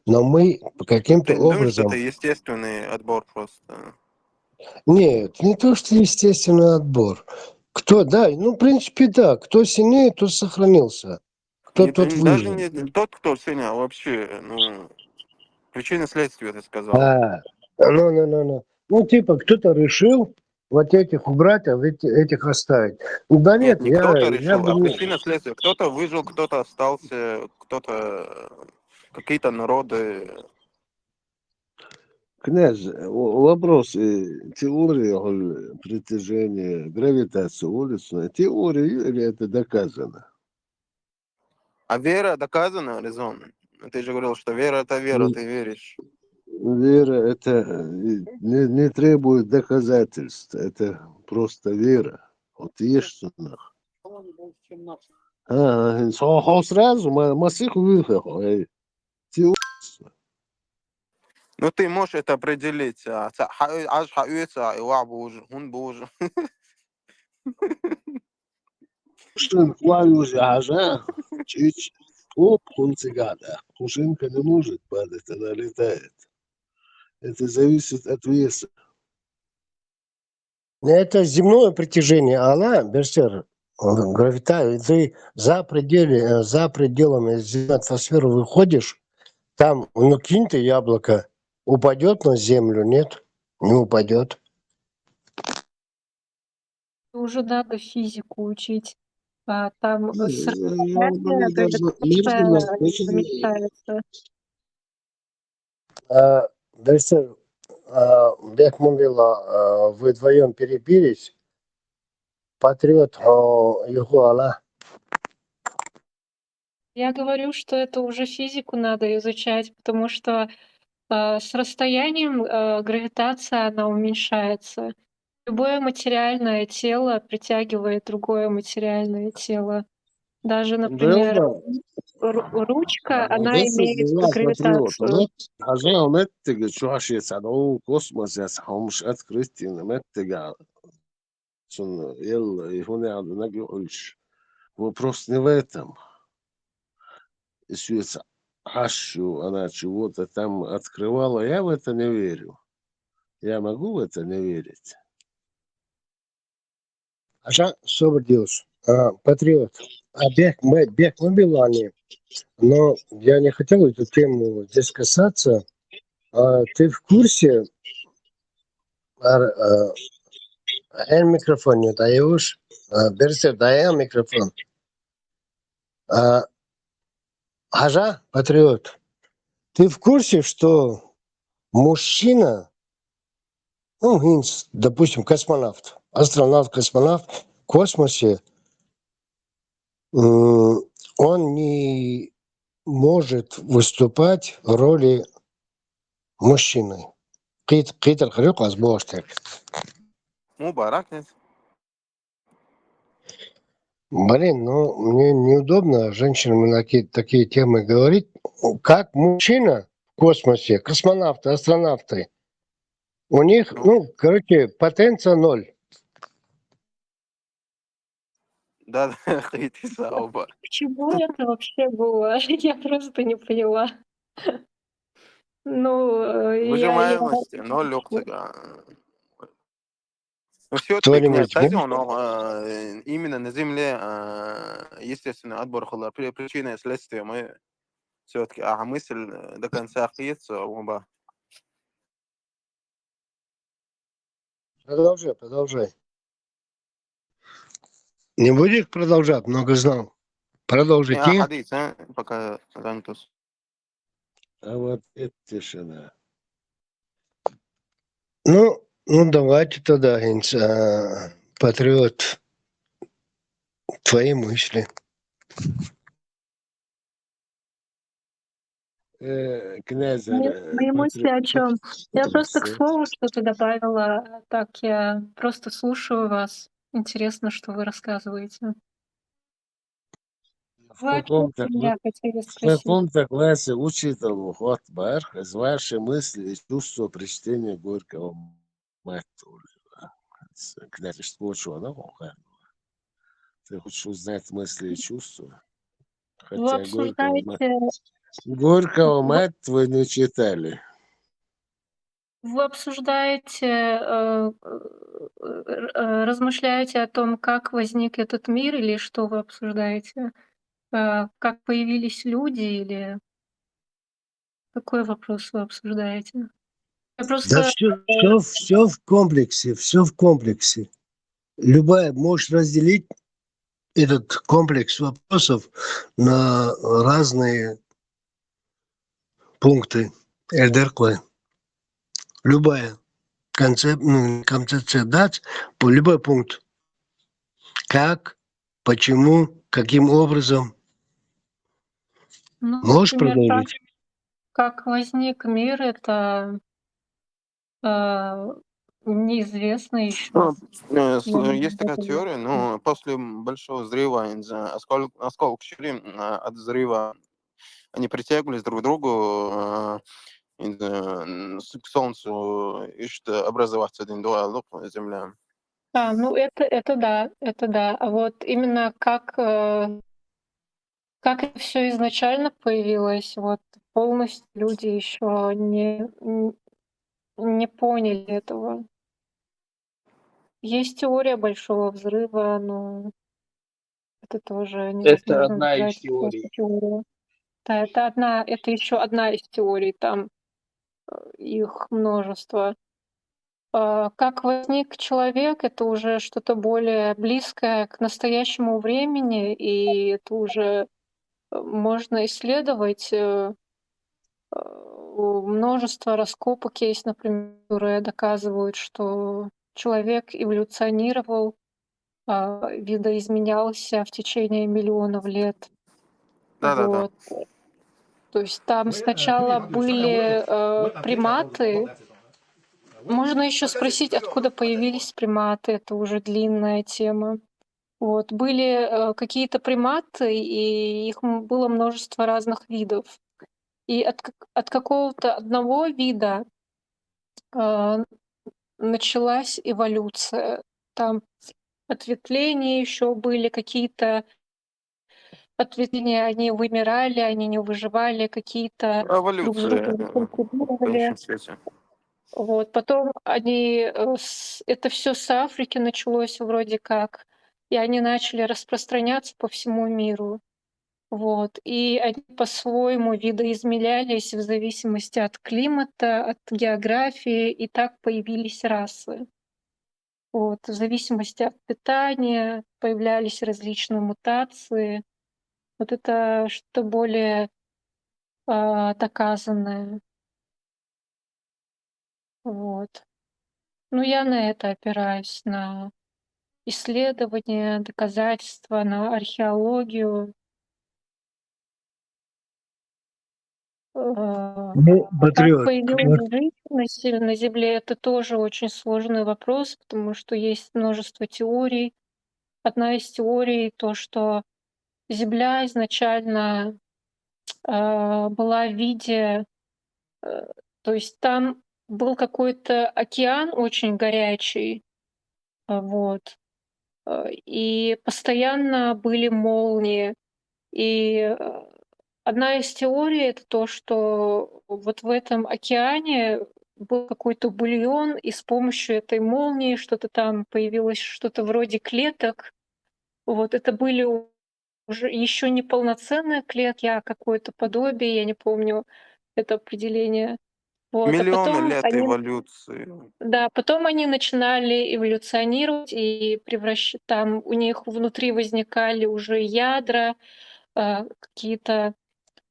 но мы каким-то Ты думаешь, что это образом... естественный отбор просто? Нет, не то, что естественный отбор. В принципе, да. Кто сильнее, тот сохранился. Кто тот Даже выжил. не тот, кто сильнее, а вообще, причины следствия, ты сказал. Кто-то решил вот этих убрать, а этих оставить. Да Нет, нет, не кто-то решил, а причина следствия. Кто-то выжил, кто-то остался, какие-то народы. Князь, вопрос. Теория притяжения, гравитация уличная. Теория или это доказано? А вера доказана, резон? Ты же говорил, что вера это вера, ты веришь. Вера это не требует доказательств. Это просто вера. Вот есть сунах. Сразу масих выхах. Ну ты можешь это определить. Аж хаюется, и боже, он боже. Что хвалюсь, ага. Чуть оп, он цигада. Пушинка не может падать, она летает. Это зависит от веса. Это земное притяжение, а она, Берсер, гравитация, ты за пределами земной атмосферы выходишь, там, ну, кинь ты яблоко, упадет на землю, нет? Не упадет. Уже надо физику учить. Там Ну, с яблоко расстояния должно гравитация очень замечается. Берсер, Бек Мумбила, вы вдвоем перепились, патриот его Аллах. Я говорю, что это уже физику надо изучать, потому что с расстоянием гравитация, она уменьшается. Любое материальное тело притягивает другое материальное тело. Даже, например, Дело, ручка, она this is имеет the патриот. гравитацию. حاجة متجة شو عشان يساعدوه كوسموس يسحوا مش كريستيان متجة عشان يلا هنا عندنا يقولش вопрос не в этом. Если Хащу, она чего-то там открывала, я в это не верю. Я могу в это не верить. Аша, собор Диос, патриот. Бек Мумбила, но я не хотел эту тему здесь касаться. Ты в курсе, микрофон не даешь, Берсер, дай микрофон. Хажа, патриот, ты в курсе, что мужчина, ну, допустим, космонавт, астронавт-космонавт в космосе, он не может выступать в роли мужчины. Питер Хрюк Азбоштек. Мубарак нет. Блин, ну мне неудобно женщинам на такие темы говорить. Как мужчина в космосе, космонавты, астронавты, у них, ну, короче, потенция 0. Да, хейты сауба. К чему это вообще было? Я просто не поняла. Ну, я Выжимаемости, но легкого. Но все-таки, князь, Кто-нибудь сказал, может? но именно на Земле, естественно, отбор была причина и следствие. Мы все-таки, мысль до конца остается оба. Продолжай. Не будешь продолжать, много знал. Продолжите. Хадис, пока занятос. А вот это тишина. Ну, давайте тогда, Гинц, патриот, твои мысли. Князь Мои мысли о чем? Я просто к слову что-то добавила. Так, я просто слушаю вас. Интересно, что вы рассказываете. в Вы о чем каком-то меня хотели в спросить? каком-то классе учитель Хот Барх из ваши мысли и чувства при чтении Горького мать. Князь, что она Ты хочешь узнать мысли и чувства? Вы Хотя обсуждаете, Горького мать вы не читали. вы обсуждаете, размышляете о том, как возник этот мир, или что вы обсуждаете? Как появились люди, или какой вопрос вы обсуждаете? Я Да просто все в комплексе. Можешь разделить этот комплекс вопросов на разные пункты. РДРК. Любая концепция дать по любой пункт. Как, почему, каким образом. Ну, Можешь например, продолжить? как возник мир, это неизвестно еще. Есть такая теория, но после большого взрыва, я не знаю, осколок щели от взрыва, они притягивались друг к другу, не знаю, к Солнцу, и что образоваться один дуалог Земля. Ну это да. А вот именно как это все изначально появилось, вот полностью люди еще не поняли этого. Есть теория Большого взрыва, но это тоже Это невозможно одна из доказать, что это теорий. теория. Да, это еще одна из теорий, там их множество. Как возник человек, это уже что-то более близкое к настоящему времени, и это уже можно исследовать. Множество раскопок есть, например, которые доказывают, что человек эволюционировал, видоизменялся в течение миллионов лет. Да-да-да. Вот. То есть там сначала были приматы. Можно еще спросить, откуда появились приматы. Это уже длинная тема. Вот. Были какие-то приматы, и их было множество разных видов. И от какого-то одного вида началась эволюция. Там ответвления еще были, какие-то ответвления, они вымирали, они не выживали, какие-то друг с Эволюция другом в конкурировали. конечном свете. Вот. Потом это все с Африки началось вроде как, и они начали распространяться по всему миру. Вот. И они по-своему видоизменялись в зависимости от климата, от географии, и так появились расы. Вот. В зависимости от питания появлялись различные мутации. Вот это что-то более доказанное. Вот. Ну, я на это опираюсь, на исследования, доказательства, на археологию. Ну, Как патриот, появилась жизнь на Земле, это тоже очень сложный вопрос, потому что есть множество теорий. Одна из теорий то, что Земля изначально была в виде, то есть там был какой-то океан очень горячий, вот, и постоянно были молнии. И одна из теорий это то, что вот в этом океане был какой-то бульон, и с помощью этой молнии что-то там появилось, что-то вроде клеток. Вот это были уже еще не полноценные клетки, а какое-то подобие, я не помню это определение. Вот, а Миллионы потом лет они, эволюции. да, потом они начинали эволюционировать и превращать, там у них внутри возникали уже ядра, какие-то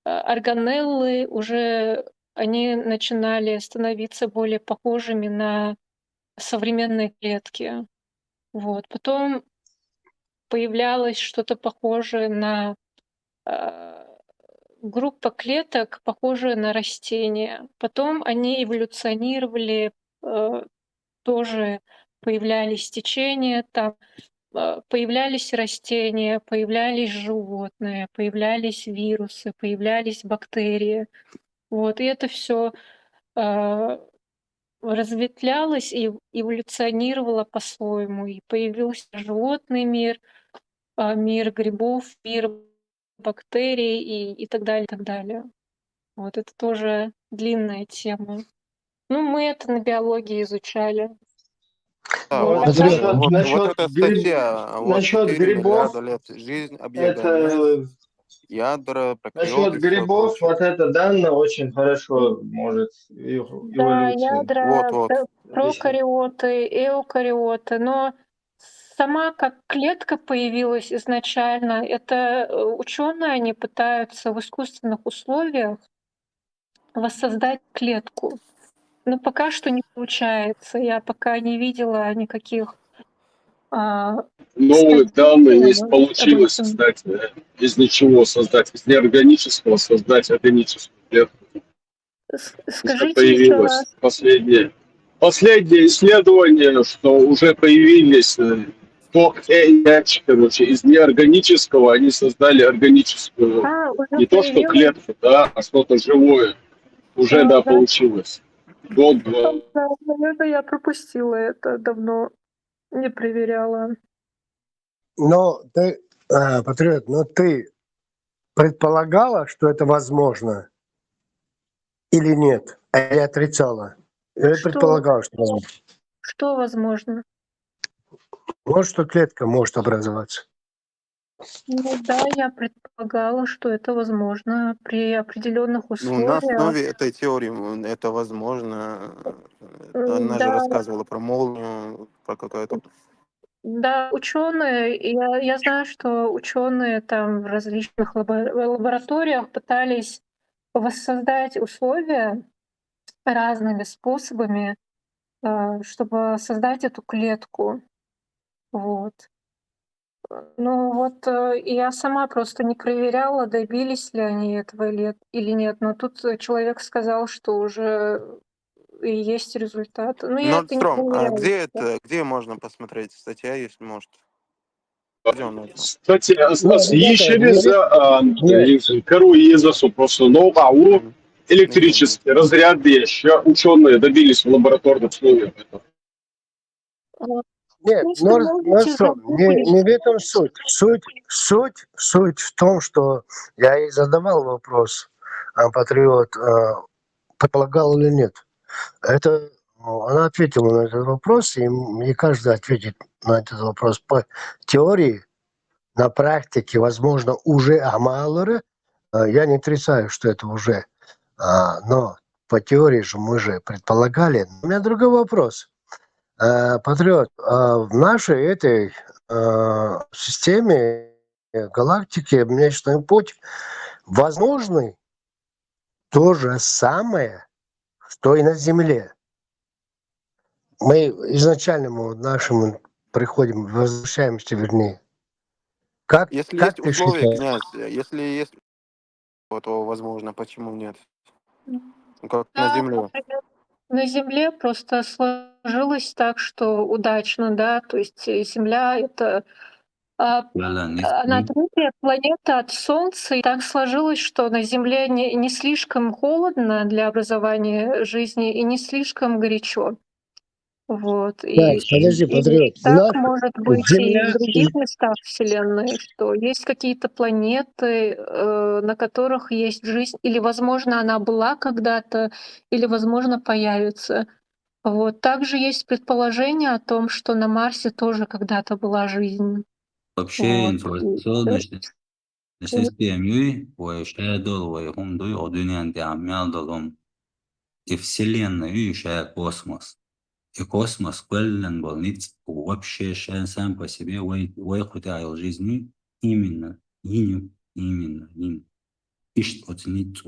органеллы, уже они начинали становиться более похожими на современные клетки. Вот. Потом появлялось что-то похожее на группа клеток, похожая на растения. Потом они эволюционировали, тоже появлялись течения, там появлялись растения, появлялись животные, появлялись вирусы, появлялись бактерии. Вот, и это все разветвлялось и эволюционировало по-своему. И появился животный мир, мир грибов, мир бактерий и так далее, и так далее. Вот это тоже длинная тема. Ну, мы это на биологии изучали. Да, Вот. вот, А там вот эта статья, вот насчет 4 грибов, миллиарда лет жизнь, объединять это ядра, насчет прокариоты и все грибов, прочее. вот это данные очень хорошо может да, эволюцию ядра, Вот-вот. объяснить. прокариоты, эукариоты, но сама как клетка появилась изначально, это ученые, они пытаются в искусственных условиях воссоздать клетку. Но пока что не получается. Я пока не видела никаких Новые статей данные, если об получилось этом. создать, из ничего создать, из неорганического создать органическую клетку. Уже Скажите еще появилось раз. последнее исследование, что уже появились яйчики, короче, из неорганического они создали органическую, Уже не то что появилось? клетку, да, а что-то живое. Уже, да, Да. получилось. Год-два. Да, наверное, я пропустила это давно, не проверяла. Но ты, патриот, но ты предполагала, что это возможно или нет? Или отрицала? Я Что, предполагал, что возможно. что возможно? Вот что клетка может образоваться. Ну да, я предполагала, что это возможно при определенных Ну, на условиях. основе этой теории это возможно. Она же Да, рассказывала про молнию, про какое-то... да, ученые, я знаю, что ученые там в различных лабораториях пытались воссоздать условия разными способами, чтобы создать эту клетку. Вот. Ну вот, я сама просто не проверяла, добились ли они этого или нет. Но тут человек сказал, что уже и есть результат. Но я это не Нордстром, а где проверяла. это, где можно посмотреть? Статья есть, может? Где он найдет? Не, ребята, Керу Єзасу просто ноу-хау электрический разряды, що ученые добились в лабораторных условиях. нет, Если можете Нордстром, загуглить. не в этом суть. Суть в том, что я ей задавал вопрос, а патриот предполагал или нет. Это она ответила на этот вопрос, и каждый ответит на этот вопрос по теории, на практике, возможно, уже амалоры. Я не отрицаю, что это уже, но по теории же мы же предполагали. У меня другой вопрос. Патриот, в нашей этой системе галактики Млечный Путь возможный то же самое, что и на Земле. Мы изначальному нашему приходим, возвращаемся, вернее. Если как есть ты условия, считаешь? князь, если есть, то возможно, почему нет? Ну, как на Да, Земле. например, на Земле просто сложилось так, что удачно, да, то есть Земля — это она третья планета от Солнца, и так сложилось, что на Земле не слишком холодно для образования жизни и не слишком горячо. Вот. Так, подожди, Патриот. Так может быть и в Земля... других местах Вселенной, что есть какие-то планеты, на которых есть жизнь, или, возможно, она была когда-то, или, возможно, появится. Вот. Также есть предположение о том, что на Марсе тоже когда-то была жизнь. Вообще Вот. информационной системе ويشهدوا وهم يقعدون يعملوا и Вселенная, и космос. И космос квеллен больниц вообще сам по себе выхватил жизни именно ищет оценить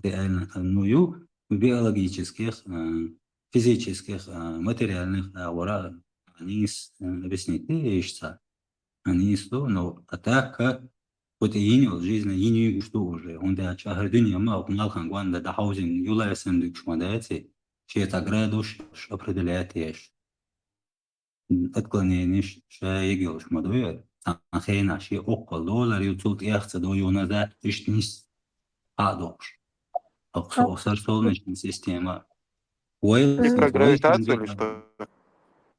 реально одну биологических, физических, материальных они объяснить ищется. Они но атака вот инио жизнь инио что уже он да чахар дуния ма малхан гванда да хаузин юла эсендик шмадаете شيء تقرادوش определяет еш отклонение شيء шмадует ахена شيء около доллар ютулт яхца до юнада ишнис адош оксор солнечная система И про гравитацию или что?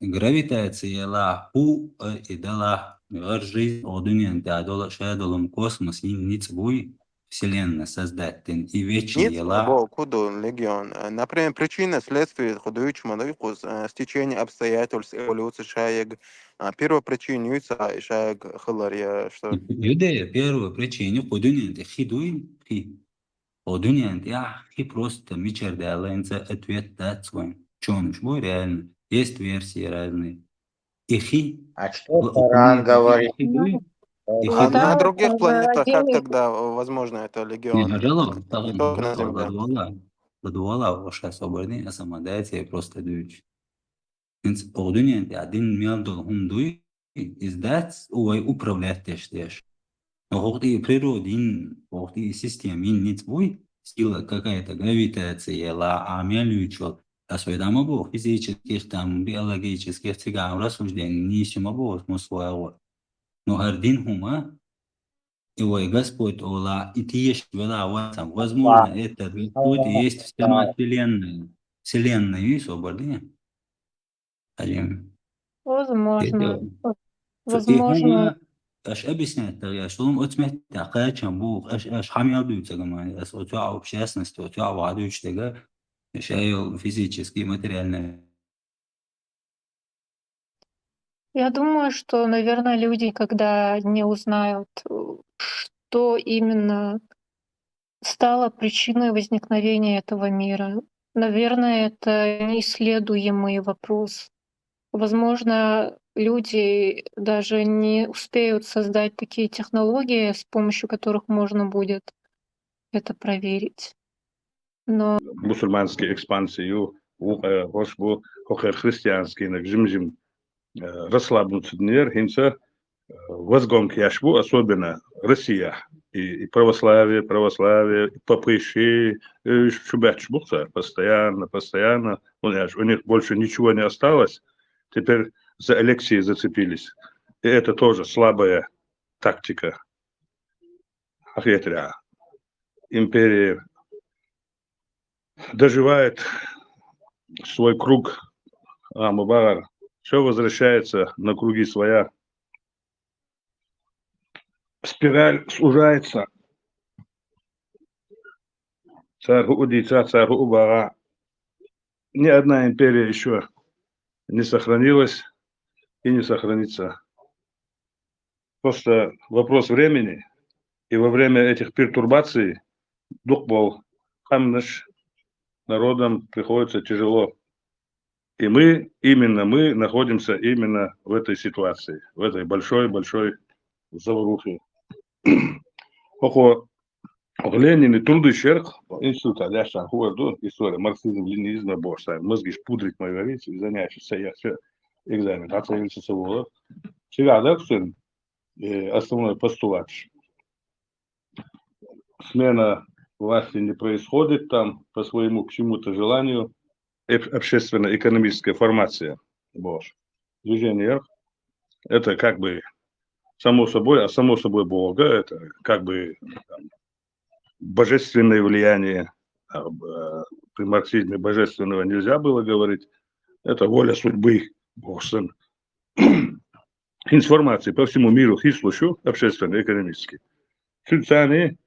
Гравитация ла ху и дала жизнь о дуне да шадолом космос и ницбуй Вселенная создать и вечный Нет, ла куду легион. Например, причина, следствие, ходуючи мадайку, стечение обстоятельств эволюции шаек. Первая причина юйца шаек хыларья, что... Юдея первая причина ходуне это хидуй хи ходуне это хи просто мичер да лэнца ответ дать свой чёныш мой реально есть версии разные и хи А что Таран говорит? А на других планетах как тогда возможно это Не легион? Не только на Земле. Ладуала ваша соборни самодаете просто дуть. Инс одуня один мелдол хундуй издать ой управлять тештеш. Но ходи природин, ходи система ницбуй сила какая-то гравитация ла амелючо осведомо бог физических там биологических циган рассуждений нисимо бог смысла. Но хардин хума Ой, Господь, Ола, и ты есть вела, возможно, это тут есть сама Вселенная. Вселенная, видишь, обордение? Возможно. Возможно. Аж объяснять, что он отметит, какая чем был, аж хамил дуется, гамани, аж отвя общественности, отвя вадуч, тега, Шайл физически, материально. Я думаю, что, наверное, люди, когда не узнают, что именно стало причиной возникновения этого мира, наверное, это неисследуемый вопрос. Возможно, люди даже не успеют создать такие технологии, с помощью которых можно будет это проверить. Но Мусульманские экспансию, hoş bu hoher христианский нагжимжим расслабнуться днер, хинца возгонки яшбу, особенно Россия и православие, и попыши, шубячбуца постоянно. У них больше ничего не осталось. Теперь за Алексея зацепились. И это тоже слабая тактика. Ахетря. Империя доживает свой круг, Мубарак, все возвращается на круги своя. Спираль сужается. Царь Удица, царь Убара. Ни одна империя еще не сохранилась и не сохранится. Просто вопрос времени. И во время этих пертурбаций дух был хамнаш, народам приходится тяжело. И именно мы находимся именно в этой ситуации, в этой большой заварухе. Ленин и труды шерх, институт Аляшан Хуарду, история марксизм, ленинизм, боштай, мозги пудрить мои говорить, и занятия, я все экзамен, оценивается совола. Всегда, да, сын, основной постулат. Смена власти не происходит там по своему к чему-то желанию, общественно-экономическая формация, движение, это как бы само собой Бога, это как бы там, божественное влияние. При марксизме божественного нельзя было говорить. Это воля судьбы. Информации по всему миру хислущу общественно-экономически. Сюльцаны,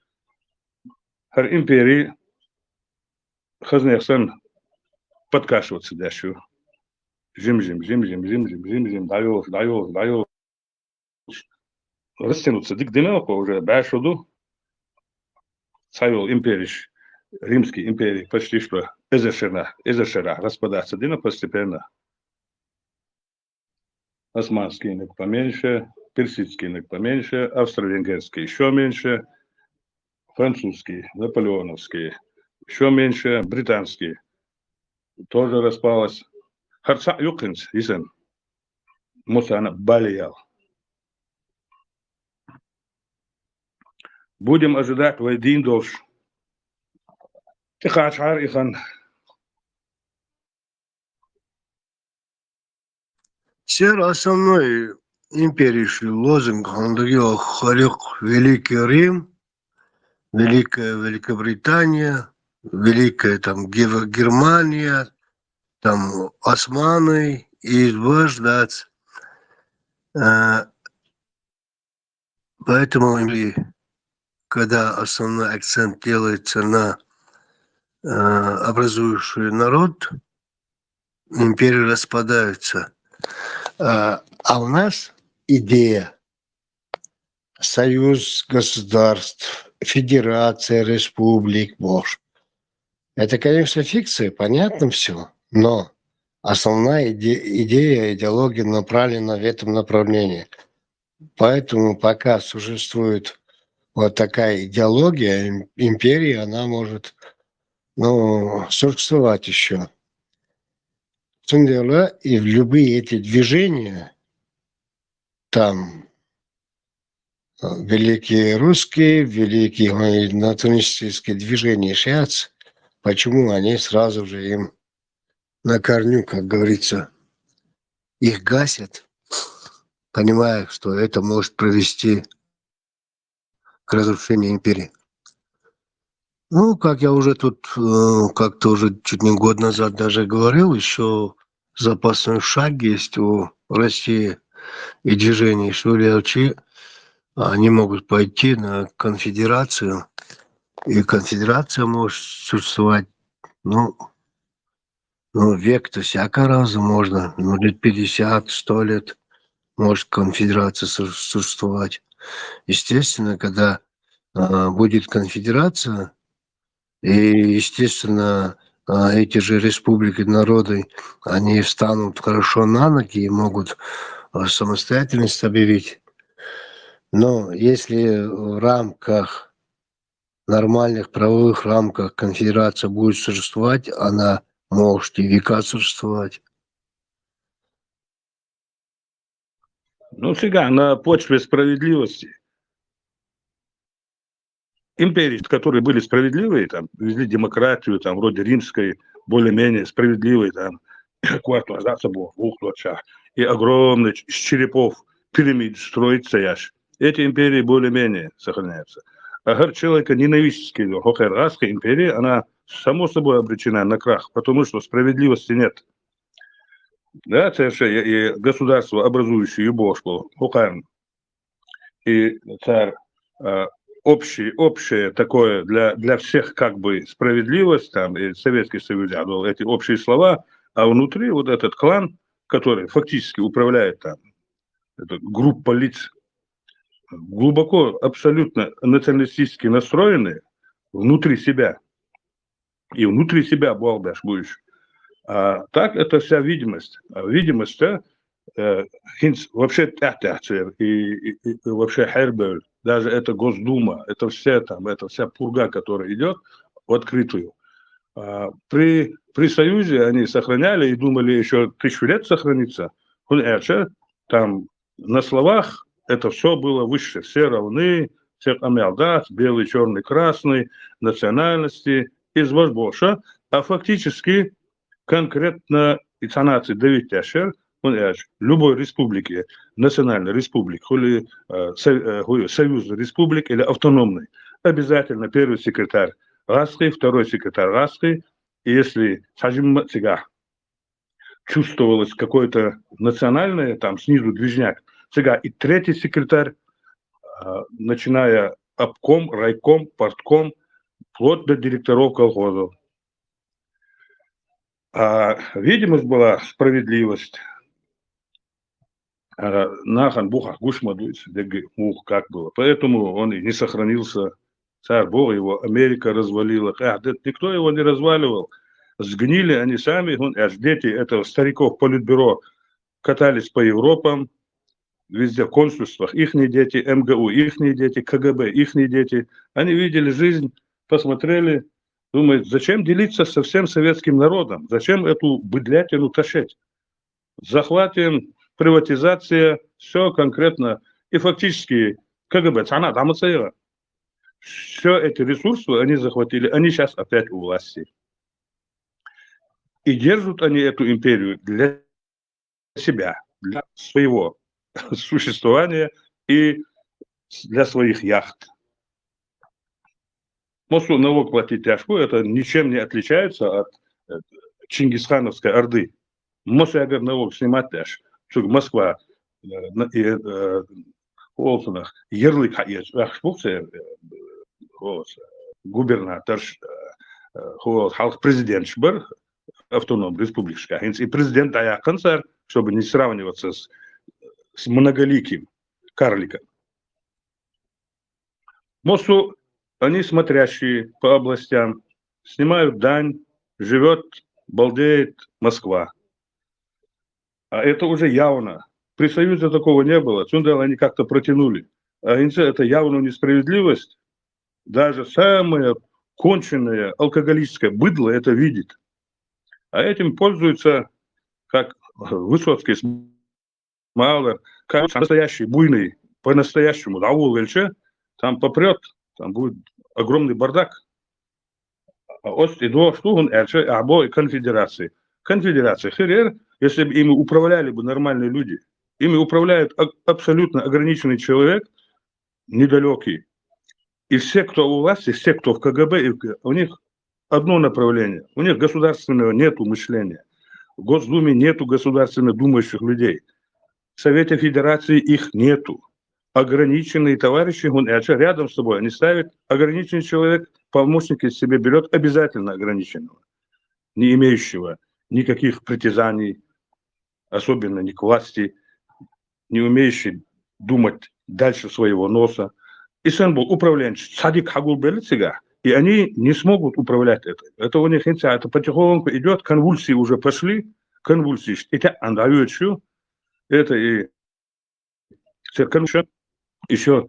империи, хазнехсан подкашиваться дальше. Жим, даёшь. Растянуться. Дик дымелко уже башуду. Царил империш, римский империи почти что эзершера распадаться. Дина постепенно. Османский инок поменьше, персидский инок поменьше, австро-венгерский еще меньше, французский, наполеоновский еще меньше, британский тоже распалась. Харца юкинс, исен, мусана балиял. Будем ожидать войдин дольше. Тихачар ихан. Сер основной империйский лозунг, он говорил, хорек Великий Рим, Великая Великобритания, Великая там Германия, там османы и ждать. Поэтому, когда основной акцент делается на образующий народ, империи распадаются. А у нас идея союз государств, федерация республик, это, конечно, фикция, понятно все, но основная идея, идеология направлена в этом направлении. Поэтому пока существует вот такая идеология, империи, она может существовать еще. В том дело, и в любые эти движения, там великие русские, великие националистические движения сейчас, почему они сразу же им на корню, как говорится, их гасят, понимая, что это может привести к разрушению империи. Как я уже тут как-то уже чуть не год назад даже говорил, еще запасной шаг есть у России и движения Шулевчи. Они могут пойти на конфедерацию, и конфедерация может существовать, Ну, век-то всяко разу можно. Ну, лет 50, 100 лет может конфедерация существовать. Естественно, когда будет конфедерация, и, естественно, эти же республики, народы, они встанут хорошо на ноги и могут самостоятельность объявить. Но если в рамках, нормальных правовых рамках конфедерация будет существовать, она может и века существовать. Ну, сега, на почве справедливости. Империи, которые были справедливые, там, везли демократию, там, вроде римской, более-менее справедливой, там, и огромный из черепов пирамид строится яш. Эти империи более-менее сохраняются. А человека ненавистская Хохерасская империя, она само собой обречена на крах, потому что справедливости нет. Да, и государство, образующее Юбошку, Хохерн, и царь, общее такое для всех как бы справедливость, там, и Советский Союз, эти общие слова, а внутри вот этот клан, который фактически управляет там, это группа лиц, глубоко, абсолютно националистически настроенные внутри себя. И внутри себя балдаш будешь. А так это вся видимость. А видимость, вообще и вообще Хербель, даже это Госдума, это вся пурга, которая идет в открытую. При Союзе они сохраняли и думали еще 1000 лет сохранится. Там на словах это все было выше. Все равны, всех амелдат, белый, черный, красный, национальности, из больше. А фактически конкретно и цанации Давид Яшер, любой республики, национальной республики, или союзной республики, или автономной, обязательно первый секретарь Гаской, второй секретарь Гаской, и если чувствовалось какое-то национальное, там снизу движняк, и третий секретарь, начиная обком, райком, партком, вплоть до директоров колхозов. Видимость была справедливость. Нахан Бухах Гушмадуис, мух как было. Поэтому он и не сохранился. Царь Бог его, Америка развалила. Никто его не разваливал. Сгнили они сами. Дети этого стариков политбюро катались по Европам, везде в консульствах. Ихние дети, МГУ, ихние дети, КГБ, ихние дети. Они видели жизнь, посмотрели, думают, зачем делиться со всем советским народом? Зачем эту быдлятину тащить? Захватим, приватизация, все конкретно. И фактически КГБ, цана там оценила. Все эти ресурсы они захватили, они сейчас опять у власти. И держат они эту империю для себя, для своего существования и для своих яхт. Мосу налог платить тяжко, это ничем не отличается от Чингисхановской орды. Мосу я налог снимать тяж, что Москва и Олсонах ярлык губернатор, халық президент бір автоном республикашка. И президент аяқынсар, чтобы не сравниваться с многоликим карликом. Мосу они смотрящие по областям, снимают дань, живет, балдеет Москва. А это уже явно. При Союзе такого не было. Цундел они как-то протянули. А это явную несправедливость. Даже самое конченное алкоголическое быдло это видит. А этим пользуются, как Высоцкий, Малер, как настоящий буйный, по-настоящему, Раул Вельче, там попрет, там будет огромный бардак. Ост и до штугун Эльче, або и конфедерации. Конфедерация Херер, если бы ими управляли бы нормальные люди, ими управляет абсолютно ограниченный человек, недалекий. И все, кто у власти, все, кто в КГБ, у них одно направление. У них государственного нету мышления. В Госдуме нету государственно думающих людей. В Совете Федерации их нету. Ограниченные товарищи, рядом с собой, они ставят ограниченный человек, помощника себе берет обязательно ограниченного, не имеющего никаких притязаний, особенно не к власти, не умеющий думать дальше своего носа. И сын был управленец, садик хагул белицига, и они не смогут управлять это. Это у них это потихоньку идет, конвульсии уже пошли, конвульсии. Это андавючу, это и церковь еще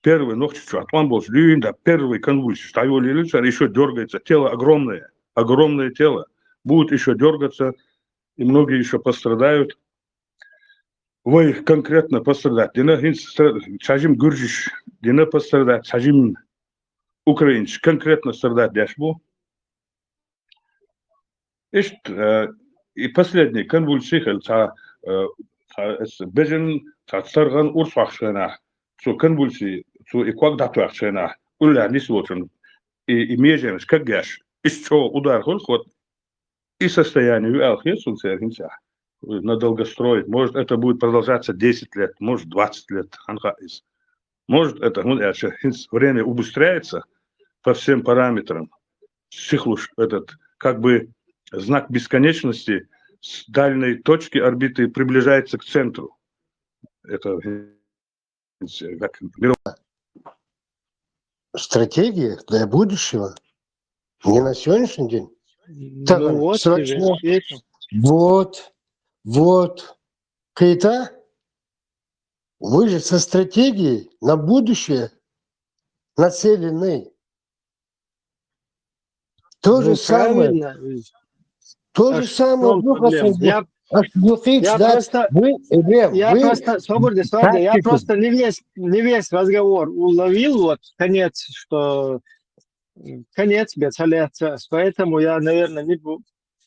первый ночь, он был да, первый конвульсий, еще дергается, тело огромное тело, будет еще дергаться, и многие еще пострадают. Вы конкретно пострадать. Дина сажим гуржиш, дина пострадать, сажим украинч конкретно страдать дяшбу. И последний конвульсий, бежен, царган урсвахшена, что конвульсии, что и как датвахшена, уля не смотрим, и межем, как гаш, из чего удар ход, и состояние алхесун сервинца. На долгострой. Может, это будет продолжаться 10 лет, может, 20 лет. Может, это время убыстряется по всем параметрам. Сихлуш, этот, как бы, знак бесконечности с дальней точки орбиты приближается к центру. Это как стратегия для будущего. Не на сегодняшний день. Ну вот, срочно. тебе Вот. Кайта, вы же со стратегией на будущее нацелены. То же самое. То же самое. Я просто не весь разговор уловил, вот конец, что конец бецаляться. Поэтому я, наверное, не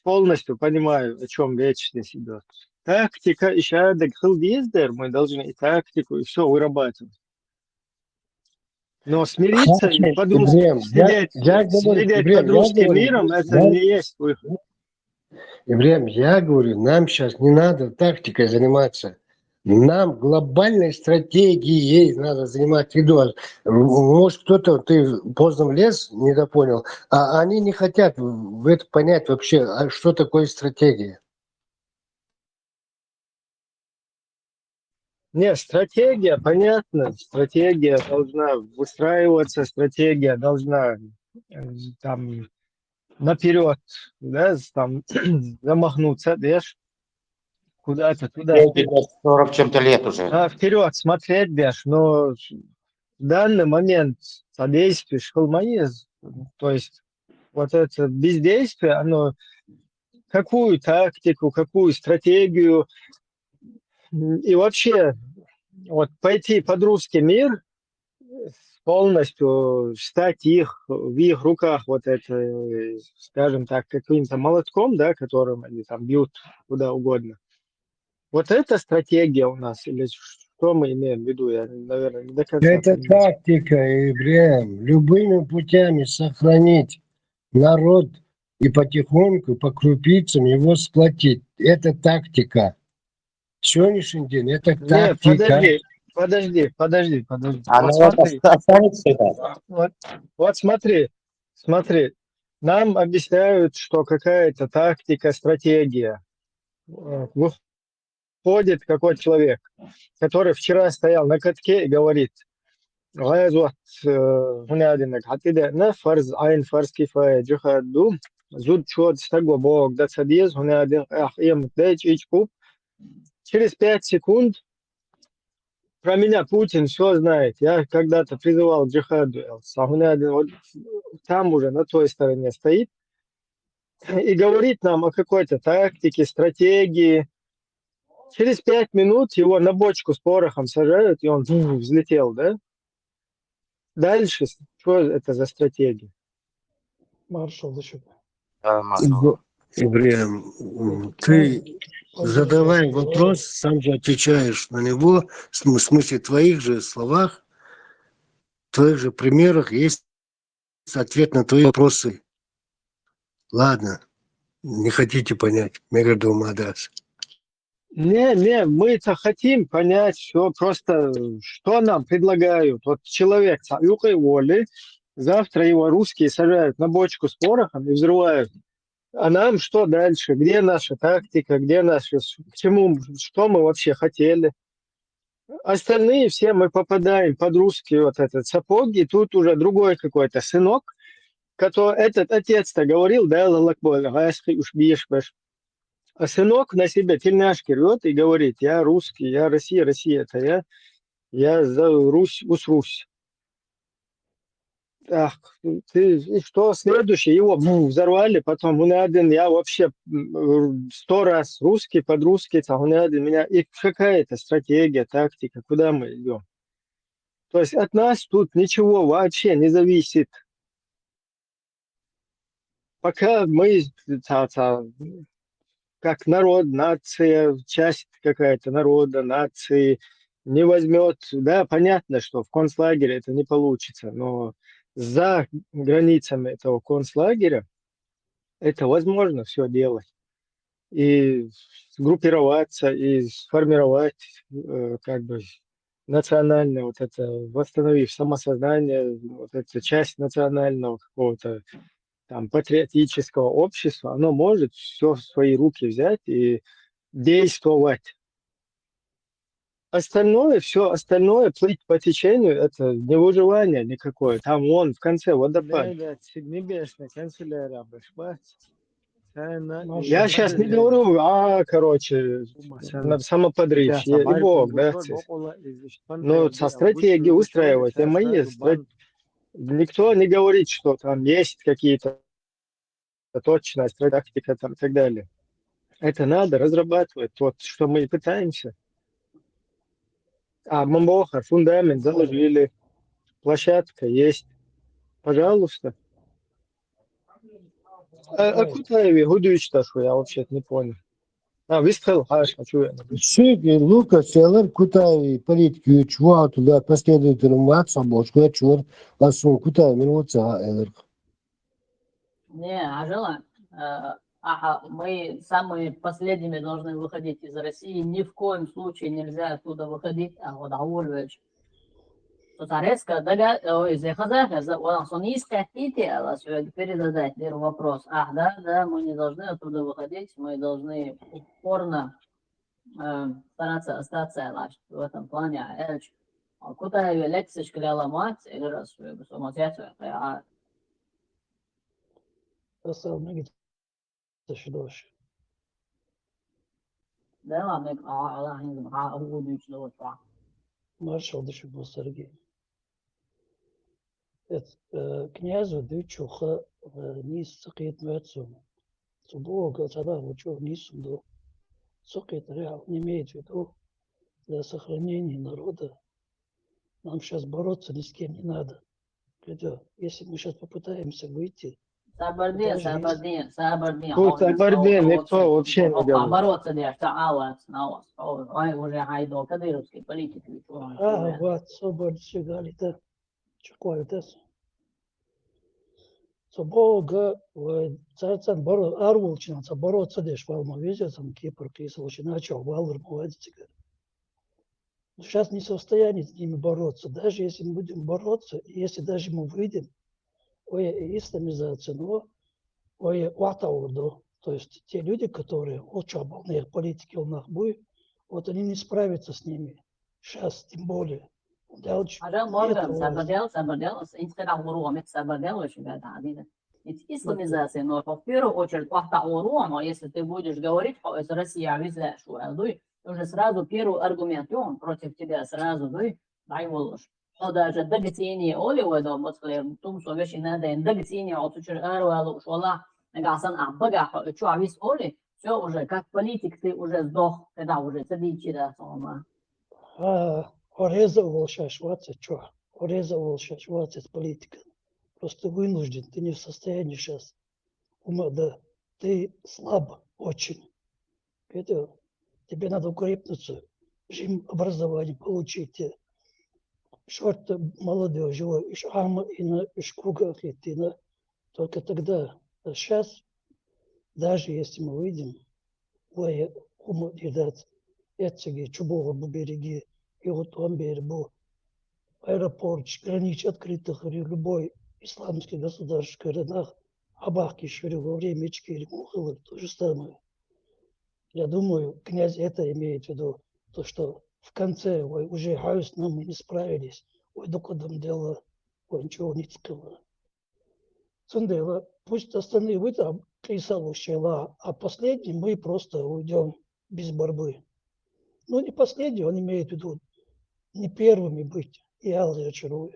полностью понимаю, о чем речь здесь идет. Тактика, еще мы должны и тактику, и все вырабатывать. Но смириться и по-дружски сидеть под русским миром, это не есть выход. Ибрем, я говорю, нам сейчас не надо тактикой заниматься. Нам глобальной стратегией надо заниматься. Может, кто-то, ты поздно влез, недопонял, а они не хотят в это понять вообще, что такое стратегия. Не, стратегия, понятно. Стратегия должна выстраиваться, стратегия должна там наперед, да, там замахнуться, видишь, куда-то туда. 40 чем-то лет уже. Вперед смотреть, видишь, но в данный момент содействие школмаизм, то есть вот это бездействие, оно какую тактику, какую стратегию и вообще вот пойти под русский мир, полностью стать в их руках вот это, скажем так, каким-то молотком, да, которым они там бьют куда угодно. Вот это стратегия у нас, или что мы имеем в виду, я, наверное, не до конца Это понимаю. тактика, Ибрем. Любыми путями сохранить народ и потихоньку, по крупицам его сплотить. Это тактика. Сегодняшний день это тактика. Нет, подожди. Оно Вот смотри. останется. Вот смотри. Нам объясняют, что какая-то тактика, стратегия. Выходит какой-то человек, который вчера стоял на катке и говорит: через 5 секунд про меня Путин все знает. Я когда-то призывал к джихаду. Вот там уже на той стороне стоит и говорит нам о какой-то тактике, стратегии. Через 5 минут его на бочку с порохом сажают, и он взлетел, да? Дальше, что это за стратегия? Маршал, еще. Ибрем, ты задавай вопрос, сам же отвечаешь на него, в смысле твоих же словах, в твоих же примерах есть ответ на твои вопросы. Ладно, не хотите понять, Мегаду Мадас. Не, мы-то хотим понять, все просто, что нам предлагают. Вот человек с юкой воли, завтра его русские сажают на бочку с порохом и взрывают. А нам что дальше? Где наша тактика? Где наши... К чему? Что мы вообще хотели? Остальные все мы попадаем под русские вот этот сапог, и тут уже другой какой-то сынок, который этот отец-то говорил, да, лалакбой, гаски уж бьешь, а сынок на себя тельняшки рвет и говорит: я русский, я Россия, Россия это я за Русь, Русь. Так, ты и что следующее? Его взорвали, потом он один, я вообще 100 раз русский, под русский, там он один, меня. И какая-то стратегия, тактика, куда мы идем? То есть от нас тут ничего вообще не зависит. Пока мы как народ, нация, часть какая-то народа, нации не возьмет, да, понятно, что в концлагере это не получится, но за границами этого концлагеря это возможно все делать. И сгруппироваться, и сформировать как бы национальное вот это, восстановив самосознание, вот эта часть национального какого-то там патриотического общества, оно может все в свои руки взять и действовать. Остальное, все остальное, плыть по течению, это не выживание никакое. Там вон в конце водопад. Я сейчас не говорю, короче, самоподрыв, и бог, да. Но со стратегией устраивать, никто не говорит, что там есть какие-то точная тактика там, и так далее. Это надо разрабатывать, вот что мы и пытаемся. А Мамбоха, фундамент заложили, площадка есть. Пожалуйста. А Кутаеви, Гудуич-то, что я вообще-то не понял. Вистрел, а что я? Sürekli Lukasyalar Kutayi политики чува туда последовательным ватсам бошку чур асун Кutayi минуца элер. Не, Ажела, мы самыми последними должны выходить из России. Ни в коем случае нельзя оттуда выходить, а вот Аульевич. Резко передать вопрос. Да, мы не должны оттуда выходить, мы должны упорно стараться остаться в этом плане. Куда я лекция шкаляла мать, или раз я да ладно, Allah не знаю, удучно вот. Маршал дышит был Сергей. Князю дычуха низ сакет мецум. Субога тогда учу низ до сакет реал не имеет в виду для сохранения народа. Нам сейчас бороться ни с кем не надо. Если мы сейчас попытаемся выйти, Сабардин. Тут Сабардин никто вообще не говорит. Бороться для уже айдол кадыровский политик. вот, собор сигалита, чекуалитес. Собога, царцан боро, арвулчинца, бороться деш, валма везет, Кипр, кислочи, начал, валвар, молодец. Сейчас не в состоянии с ними бороться. Даже если мы будем бороться, если даже мы выйдем, исламизация, но то есть те люди, которые учебные политики у нас были, вот они не справятся с ними. Сейчас тем более. Исламизация, но в первую очередь если ты будешь говорить, что Россия везде, уже сразу первый аргумент, он против тебя сразу, дай волос. Но даже дагатини оливой до Москвы, том, что вещи надо, дагатини от учер арвалу, шола, нагасан абага, чуавис оли, все уже, как политик ты уже сдох, когда уже садичи, да, сома. Орезал сейчас, что? Орезал сейчас, с политика. Просто вынужден, ты не в состоянии сейчас. Да, ты слаб очень. Тебе надо укрепнуться, режим образования получить. Что-то молодежь живой, еще арма и на кругах идти, только тогда. А сейчас, даже если мы выйдем, дать эцеги, чубова береги, и вот он берегу, аэропорт, границ открытых, любой исламский государство в городах, Абахки Швырю во время Ичкери Мухова то же самое. Я думаю, князь это имеет в виду, то, что в конце ой, уже хаос нам мы не справились. Ой, докудом дело, ой, ничего не цикало. Цундела, пусть остальные вы там крисалущего, а последний мы просто уйдем без борьбы. Ну, не последний, он имеет в виду не первыми быть. Я разочарую.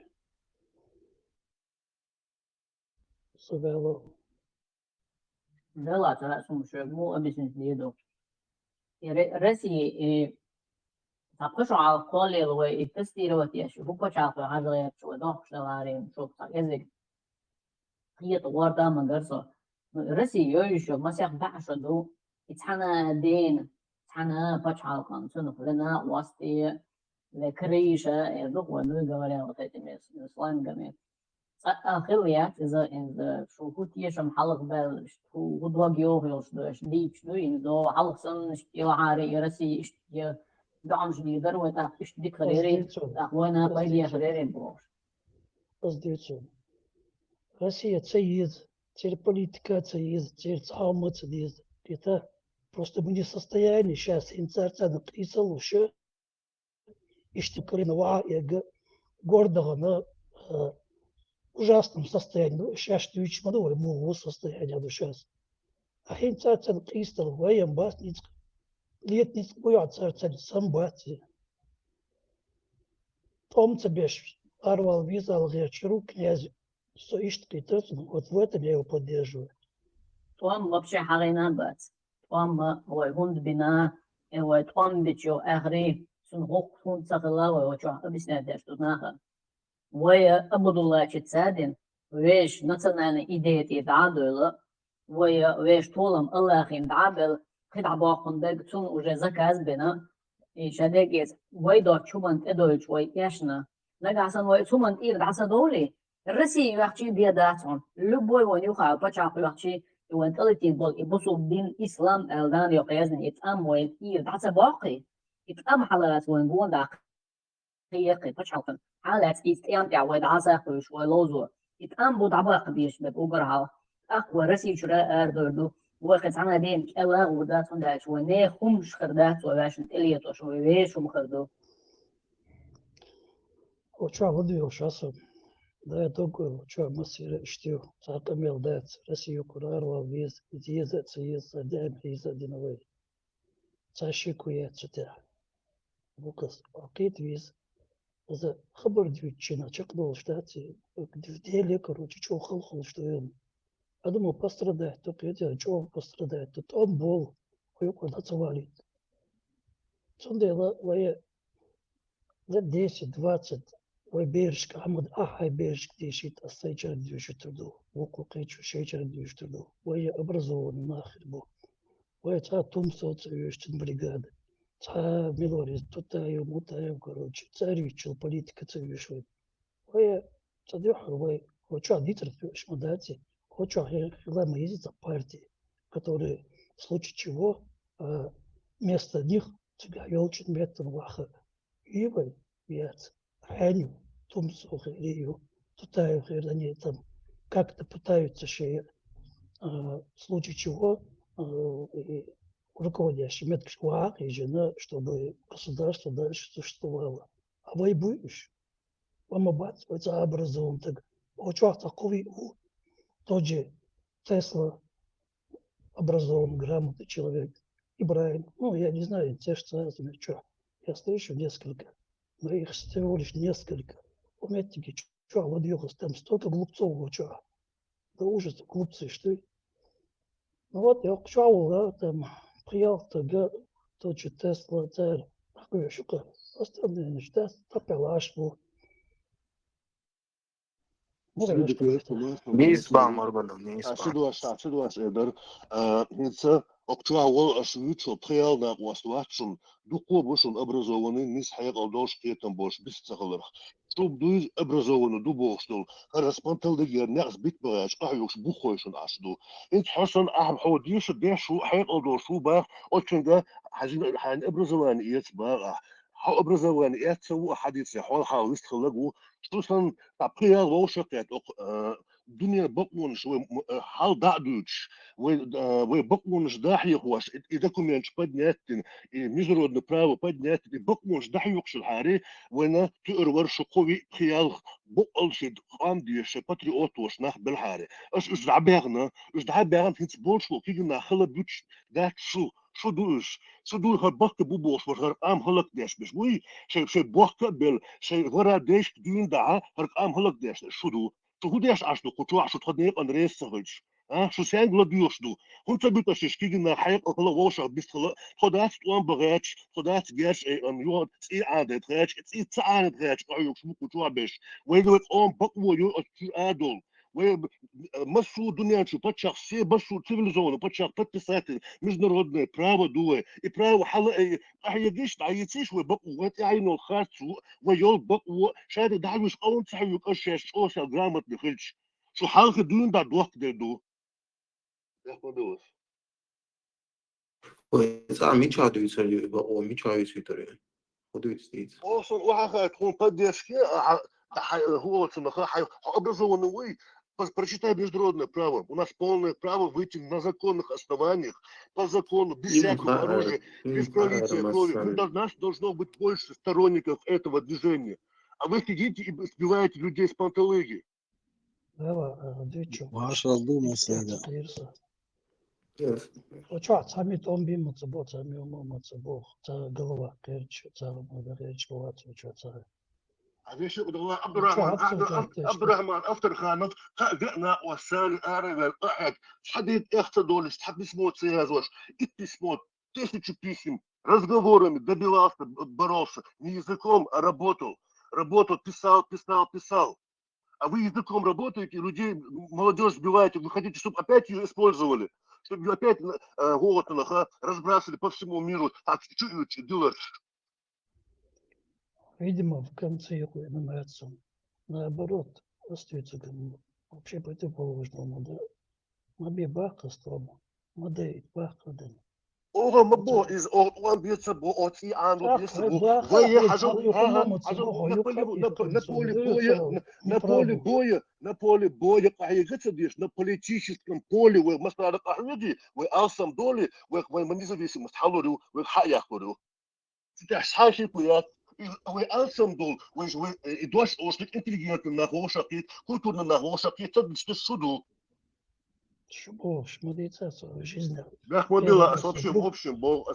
Сувело. ده لا ترى مش مو أبيسن ليدو رسي تقش على قولي لو يتستير وتيش هو بتش على هذا شو ده شو لارين شو تكذب هي توار ده من قرصه رسي يوشو ما سيخ بعشو دو يتحنا دين يتحنا بتش على كم شنو لنا واسطي لكريشة يدوق ونوي قبلين وتيتميس سلام جميل آخريات إذا شو هو تيش محلق بال هو دواق يوهيوش دوش ديش دوين دو حلق سن اشتيو عاري يرسي اشتيو دعم شدي دروة تاق اشتدي خريري تاقوانا بايدي خريري بوش Раздается. Россия цеиз, теперь политика цеиз, теперь цаумы цеиз. Это просто мы не в состоянии сейчас инцарца написал лучше, и что коренного эго гордого на ужасном состоянии. Ну, сейчас что еще много ему состояние сейчас. А инцарца написал воем басниц, лет не скоят царца сам бати. Том цебеш арвал визал герчеру князь. Что ищет критицу, вот в этом я его поддерживаю. توام вообще حقينا بات توام هو هند بنا هو توام بيتشو أخري سن حق هند سخلا وشو أبيسنا داشتوناها ويا أبو الله تسادين ويش نصنعنا إيديتي دعادل ويا ويش طولم الله خين دعابل خد عباقن دق سن وجه زكاز بنا إيش هداكيز ويدو شومنت إدوش ويشنا نقعسن وي شومنت إير دعسا دولي الرسي وقتي بيداتون لبوي ونيوخا بتشاق وقتي وانتلتي بول يبصوا دين إسلام الدان يقيزن يتأم ويتير دعسا باقي يتأم حالات وينقون داق خيقي بتشاقن حالات يتأم تعوي دعسا خوش ويلوزو يتأم بود عباق بيش ببوغرها أقوى رسي شراء أردردو وقت عنا دين ألا وداتون داش وني خمش خردات وباش نتليتوش ويش ومخردو Уча выдвинул сейчас. Да, я только уча массира иштю. Цака мел дать. Россию курарва виз. Еза циез задям еза диновой. Цаши куя цутя. Букас акит виз. За хабар двичина чакнул штати. Где лекарь чё хал что он. Я думал пострадает. Только я чё пострадает. Тут он был. Хуй куда цавалит. Цундела вая за 10-20 ой бережк амуд ахай бережк дешит асайчар дюштерду воку кечу шейчар дюштерду ой образован нахер бу ой ца тумсо цюштин бригады ца милорис тутаю мутаю короче царичил политика цюшет ой ца дюхар ой хочу дитер шмадати хочу хлама ездить партии которые в случае чего вместо них тебя елчин метн ваха ивай яц Хэню, Тумсу, Хэрию, Тутаю, Хэр, они там как-то пытаются в случае чего руководящий Меткшуах и жена, чтобы государство дальше существовало. А вы будешь? Вам обратиться образован так. Очень такой тот же Тесла образован, грамотный человек. Ибрahim, ну, я не знаю, те, что что. Я слышу несколько. Но их всего лишь несколько. Помните, что Ладьёхас, там столько глупцов, что? Да ужас, глупцы, что? Ну вот, я кчал, да, там, приехал, тот же Тесла, царь, такой шука, остальные, значит, топелаш был. نسبة مربلة نسبة Açıdواش eder. Ница октуал ашвичо приялна waswatsun дуко бошун образованный нис хайк алдош кетен бош бис цагалар. Чтоб дуй образованный ду бошдол. Распантал дегер нягс битбач ахюш бухойшун ашду. Инт хасан ахм ходиш дешу хайк алдошу баг оченга хазин хан образованный ец бага. образование это حديث حول حاولت خلقه خصوصا تبقية وشقات الدنيا بقون شوي حال دعدوش وبقون داحيق واش إذا كم ينشبدنيات مجرد نبراو بدنيات بقون داحيق شو الحاري وانا تقر ورش قوي خيال بقل شد عندي شي باتريوت واش ناخ بالحاري اش دعبيغنا اش دعبيغنا تنس بولشو كي ناخلا بوتش داك شو دوش شو دول هالبقى بوبوش وغير ام هلك داش بش وي شي بوكا بال شي ورا داش دين دعا هرك ام هلك داش شو هو داش عشتو قطوع شو تخدنيق ان ريس سهلش شو سانجلا ديوش دو كنت بيتا شيشكي نا حيق هلا ووشا بيستخلا خدات توان بغاتش خدات جاش ان يوت تي عاد تغاتش تي تعان تغاتش ايوك شو قطوع بش ويدوك اون بقو يو اتي ادول مسу дунячу почах все башу цивилизованно почах подписать международное право дуе и право хала ахьягиш تعيتيش وبقوات عينه الخاص ويول بقو شاد دعوش اون تحيوك اشياء اوسا جرامت بخلش شو حالك دون دا دوك دو يا خدوس 미쳐도 미쳐도 اصلا واحد تكون قديش هو образованный вы прочитай международное право. У нас полное право выйти на законных основаниях, по закону, без всякого оружия, без пролития крови. У нас должно быть больше сторонников этого движения. А вы сидите и сбиваете людей с панталыги. Ваша дума следа. Почему сами там бим цебо, сами умом цебо, це голова керч, це мода керч, голова це. А вещи عبد الرحمن أفترخانов قعدنا وسال أرجع قاعد حديد اختدول حد اسمه سيازوش اتسمот 1000 писем разговорами добивался боролся не языком а работал писал а вы языком работаете людей молодежь сбиваете вы хотите чтобы опять ее использовали чтобы ее опять разбрасывали по всему миру так чуть-чуть делать. Видимо, в конце его намерется наоборот, остается вообще противоположному, да. Маби бака строма, мадей бака ден. Ого, мабо из он бьется бо от и анду бьется бо. Вы на поле боя, появится бьешь на политическом поле, вы масштабах ахмеди, вы алсам доли, вы независимость халуру, вы хаяхуру. Это шаши пуят. Вы алсам дол, вы и дождь очень интеллигентно на гошаки, культурно на гошаки, это что суду. Шубо, шмадица, жизнь. Бахмобила, с общим был, а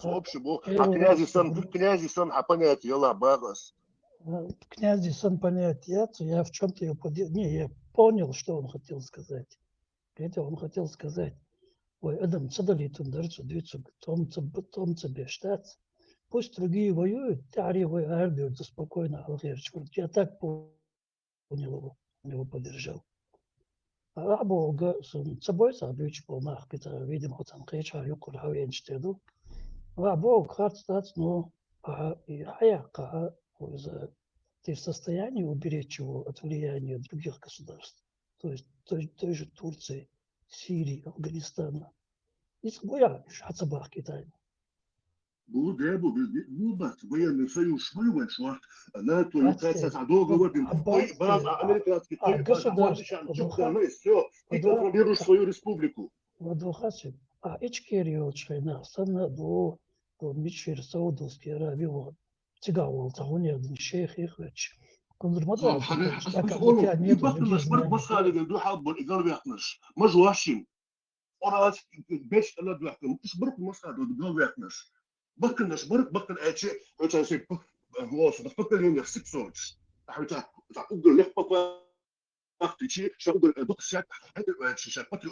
князи сан, а понятие, ела, багас. Князи сан понятие, я в чем-то его я понял, что он хотел сказать. Это он хотел сказать, ой, Адам, цадалитун, дарцу, двицу, том тебе штат. Пусть другие воюют, таривай армию, да спокойно, Алгерч. Я так понял его поддержал. А Бога с собой собьюч полнах, это, видимо, там крича, юкур, хавенчтеду. А Бог хатстац, но и хаяка, ты в состоянии уберечь его от влияния других государств, то есть той же Турции, Сирии, Афганистана. И с боя, Шацабах, Китай. Bu bak военный союз вывод, что НАТО и КСС договор, база американский, все, ты контролируешь свою республику. Вадухасим, Ичкерию Чайна, Санна до Мичер, Саудовский Аравия, Тигавол, Тагуния, Шейх, Ихвич. Контрмадал, مسخالي دو حاب الإيجار بيحنش مجواشين أراد بيش أنا بيحكم إيش برك مسخالي دو إيجار بيحنش بكنش بكن أي شيء مثلا شيء هو بكن يوم يخسر صوت حتى تقول لك وقت شيء شغل بقشة هذا شيء بطل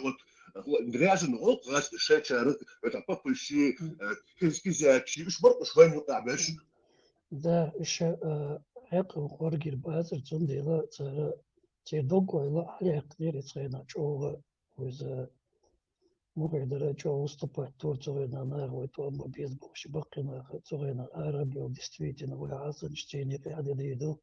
هو دراسة نقط راس الشيء شارك بطل شيء كذا شيء إيش برك شوي يقع بيش ده إيش عقل خارجي بازر تندي لا تدوق لا عليه قدير يصير شو وإذا مقدر جو уступать Турцию на народ, то мы без больше бакина, цогена Арабию действительно выразен чтение ряда иду.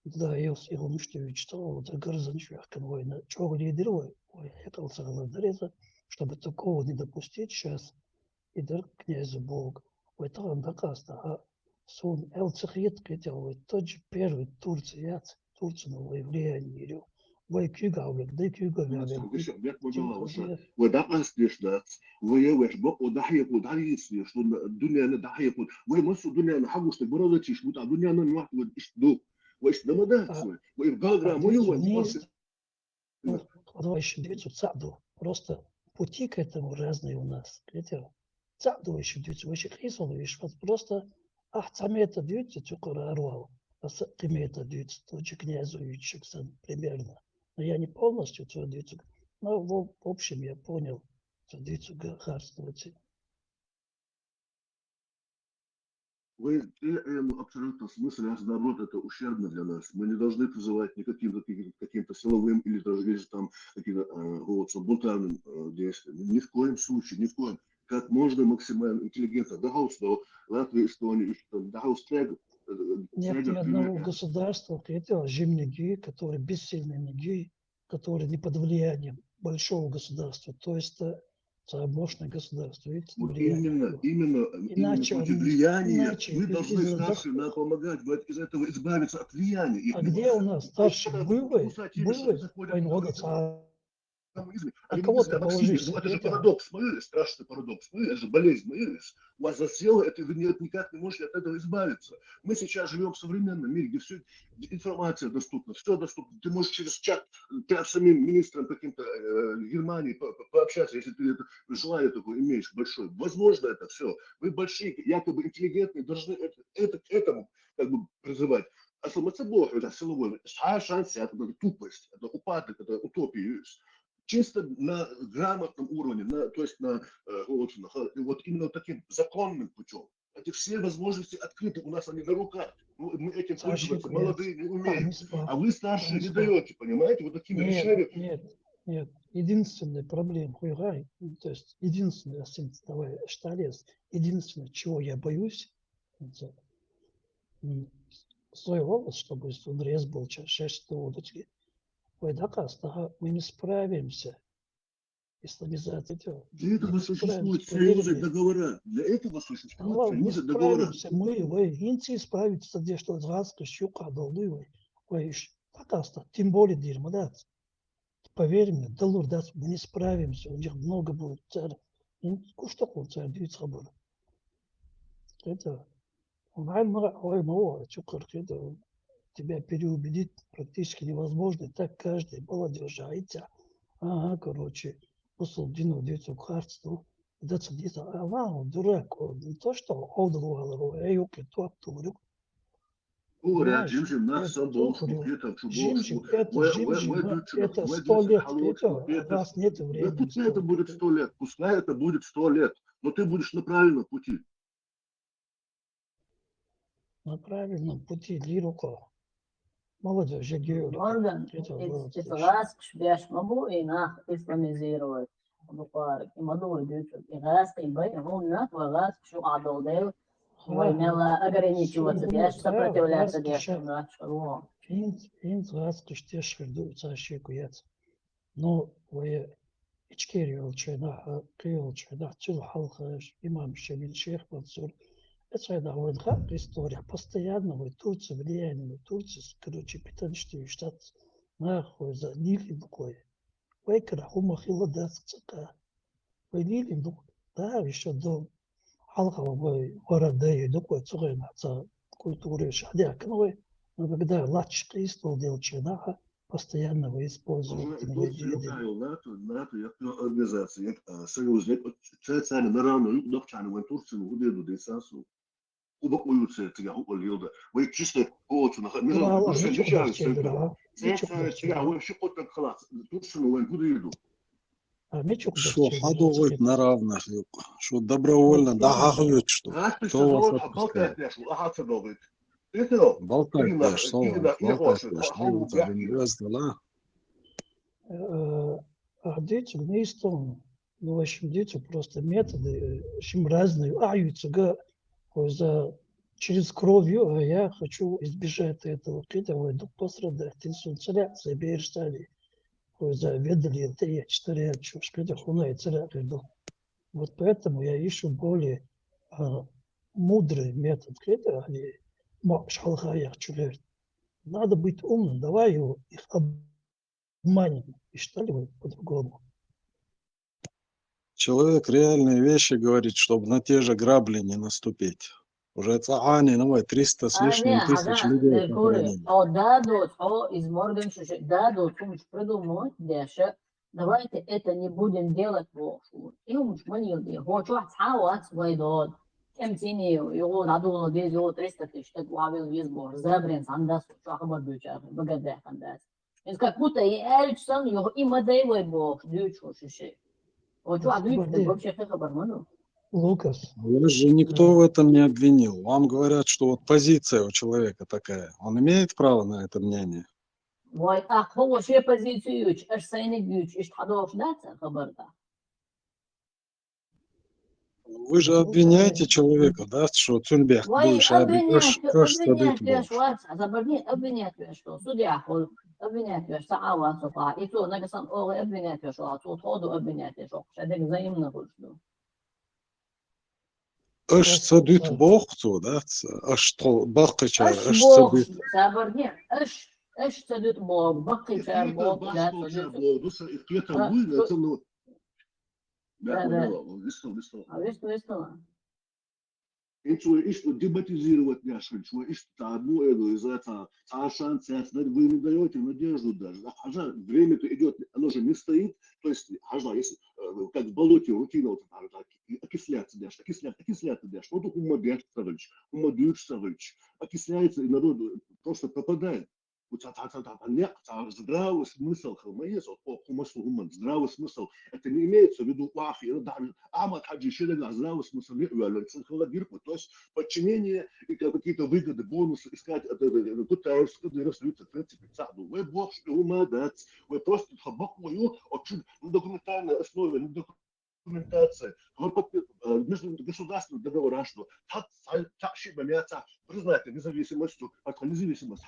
Да, я его что читал, это горзан швяхкан война. Чего лидерой? Ой, хотел согласиться, чтобы такого не допустить сейчас. И дар князю Бог. Ой, там докаста, Сон элцехет хотел, тот же первый Турция, Турцияновое влияние. Вы кюгавлик, да кюгавлик. بيت مجاوسة ودقة استشدات ويوش بق وضحية بود علي يسليش الدنيا ضحية بود ويمسوا الدنيا نحوش تبرد تيش بود الدنيا نوع وإيش دو وإيش دمدات ويبقى ما يوم Давай еще двигаться цаду. Просто пути к этому разные у нас. Это цаду еще двигаться. Вы еще хисал, просто сами это двигаться, только рарвал. А сами это двигаться, тоже князю Ючексан примерно. Но я не полностью это двигаться. Но в общем я понял, что двигаться государствовать. Вы абсолютно смысл, наоборот, это ущербно для нас. Мы не должны призывать ни каким-то силовым или даже там каким-то бунтарным действиям. Ни в коем случае, ни в коем. Как можно максимально интеллигентно. Дагаус, Латвия, Эстония, Дагаус Трегу. Нет ни одного государства, это жемники, которые бессильные ноги, которые не под влиянием большого государства. То есть это мощное государство. Видите, вот именно против влияния мы должны старшим нам помогать из этого избавиться от влияния. А где у нас старшие были а кого-то положишься. Ну, это же парадокс, страшный парадокс. Это же болезнь. У вас засело, это вы никак не можете от этого избавиться. Мы сейчас живем в современном мире, где все информация доступна, все доступно. Ты можешь через чат с самим министром каким-то Германии пообщаться, если ты это желание такое имеешь большое. Возможно это все. Вы большие, якобы интеллигентные, должны это к этому как бы призывать. А самоцебо, это силовое, шансы, это тупость, это упадок, это утопия. Чисто на грамотном уровне, то есть вот именно таким законным путем. Эти все возможности открыты, у нас они на руках. Мы этим пользоваться молодые не умеем. А вы старшие не даете, понимаете? Вот такими вещами. Нет. Единственная проблема, то есть единственное, единственное, чего я боюсь, это свой голос, чтобы он рез был 6 удочки. Мы не справимся. Исламизация. Для этого существуют союзы, договора. Для этого существуют союзы, договора. Мы, инцы справиться, где что зразка, щука, долы, тем более дерьмодать. Поверь мне, долурдать, мы не справимся. У них много будет царь. Что он царь, двигаться будет. Это тебя переубедить практически невозможно. Так каждый молодежь, посыл Дину детям харсту, даться где-то, дурак, не то что одал, то оттурю. Это 100 лет, раз нет времени. Пускай это будет 100 лет, пускай это будет 100 лет, но ты будешь на правильном пути. На правильном пути, Лируко. Молодежь, я говорю. Morgan, it's a last běž mabu i nach islamizirovat. بقارك ما دول بيوتو إغاثة يبين هون نات وغاث شو عضوديو وينلا أجرني شو تدياش سبرتي ولا تدياش ولا شو إنت غاث كشتيش خردو تاشي كويات но вы ичкери волчина киолчина чил халхаш имам Шамиль шейх Мансур это вот история постоянно в Турции влияние Турции короче питанчатый штат нахуй за нили буквой вайкра хума хиладацка вайнили да еще до халховой города и такой цугайна за культуры шадя кновой но когда лачка истол делчина постоянно вы используете НАТО як организация, як союз, як царь на равно докчаны в Турции, в Удеду, Дейсасу, убакуются тебя уколилда. Вы чисто вот на Что ходовать на равных, что добровольно, да, хахлют, что. Кто вас отпускает? Болтать дашь, слово, болтать дашь, ну, это не да? А дети не истом. Ну, в общем, дети просто методы, в общем, разные. Через кровью, а я хочу избежать этого. Этого иду пострадать. Ты царя, заберешь стали. Ведали 3-4 чушки, хуна и царя приду. Вот поэтому я ищу более мудрый метод, это они шалхаях чулер. Надо быть умным, давай его их обманем. И что ли вы по-другому? Человек реальные вещи говорит, чтобы на те же грабли не наступить. Уже цаани, ну, 300 с лишним тысяч людей похоронили. Из Моргеншиша, дадут, придумать, дальше. Давайте это не будем делать вовсе. И он шманил, хочу отцавать свой дом. Кем тени его надул без его 300 тысяч, так ловил весь бор. Забрин сандас, шахмат бючар, богатый сандас. Из как будто и Эльчсон его и модевой бог, дючу шиши. Хочу отвлечь, так вообще хабар ману. Лукас. Вас же никто в этом не обвинил. Вам говорят, что вот позиция у человека такая. Он имеет право на это мнение? Вай, ах, هو شيء позициюч, аж сайны гюч, ишь хадош даться хабарда. Вы же обвиняете человека, да, что Цюнбех Вай, душ, обвинять, садит веш, бог. ватс, обвинять веш, что судья хол, обвинять веш, саава софа, и то нагасан олы обвинять веш, а тут ходу обвинять веш, шадек взаимно хульшу. Аш садит бог, да, аш что, бахкачар, Аш аш бог, садит. сабарни, аш садит бог, бакичар бог, да, садит. Да, да. А вестно. Инчу ишту дебатизировать няшин, чего ишту одну эту из этого шанс, вы не даете надежду даже. Хажа время-то идет, оно же не стоит, то есть хажа, если как в болоте рутина вот окисляться дашь, окисляться дашь, вот умодуешь, окисляется, и народ просто пропадает. Здравый смысл, здравый смысл, это не имеется в виду здравый смысл, то есть подчинение и какие-то выгоды, бонусы искать, пытаешься, в принципе, вы бог, что умадать, вы просто хабакую, очень на документальной основе, на документации, между государственными договорами, что признать независимостью, от независимости,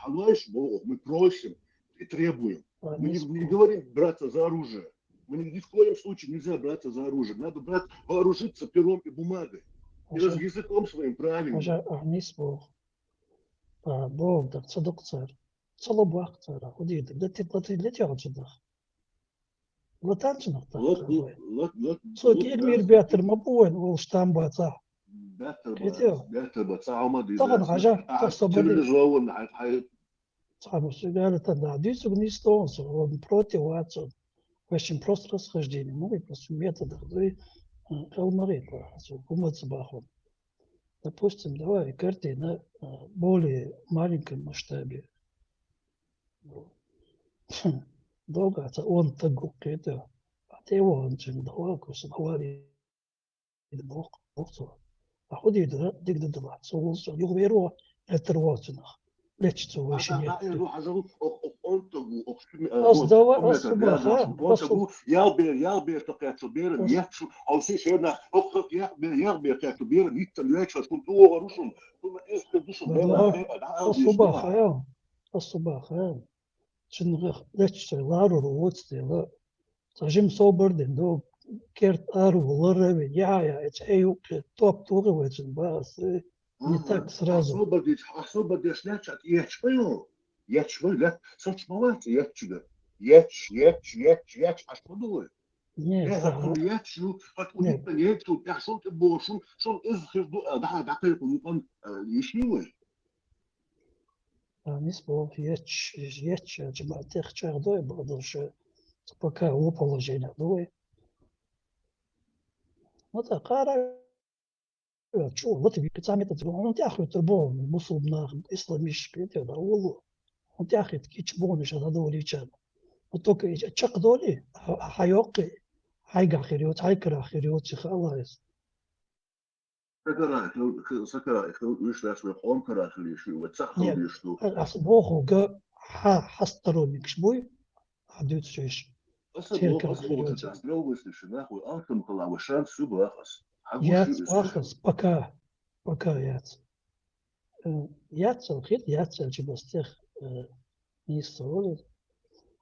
мы просим и требуем. Мы не говорим браться за оружие. Мы ни в коем случае нельзя браться за оружие. Надо вооружиться пером и бумагой. И языком своим правильным. Бог, да, цадок царь. Цалобах царь, ходит, да ты плати для тебя отсюда. Латанчинах так. Сот ирмир бятер мабуэн вол штамбаца. Бятер баца амады. Таган хажа тасабали. Цивилизован. Саму сигали тогда. Дису не стонсу, он против отцу. Очень просто расхождение. Ну и просто методах, да и калмарит, умыться бахом. Допустим, давай карты на более маленьком масштабе. Долго, он так это, а ты его он чем давал, кусок говорит, бог, а ходит, да, дигда дела, солнце, его веру, это рвотинах, лечится выше нет. Ялбер, так соберем, яхшу, а все шерна, ялбер, так соберем, и там лечо, что то рушим, то это душим. Особо, Чынғы лечছে лару руотстела. Сажим соборден до керт ару лареви. Я, это эйук топ туговецен бас. Не так сразу. Освободишь лечат, ячпаю. Ячпаю, ля, сочмалать, ячига. Яч, а что думаю? Нет, ячу, от унита ячу, я шел ты бошун, шел из хижду, да, ты он ешивый. Не спал, яч, чема тех чардой, потому что пока у положения дуй. Вот так, вот и сами это, он тяхает трубу, мусульман, исламистский, это да, улу. Он тяхает кичбон, еще надо уличать. Вот только чак доли, хайоки, хайга хириот, хайкара хириот, чехалайс. Сакара, вышла свой хом карахли, что цахал что. Богу га хасторонник шбой, а дют шеш. Яц ахас, пока яц. Яцел, чего с тех не строили.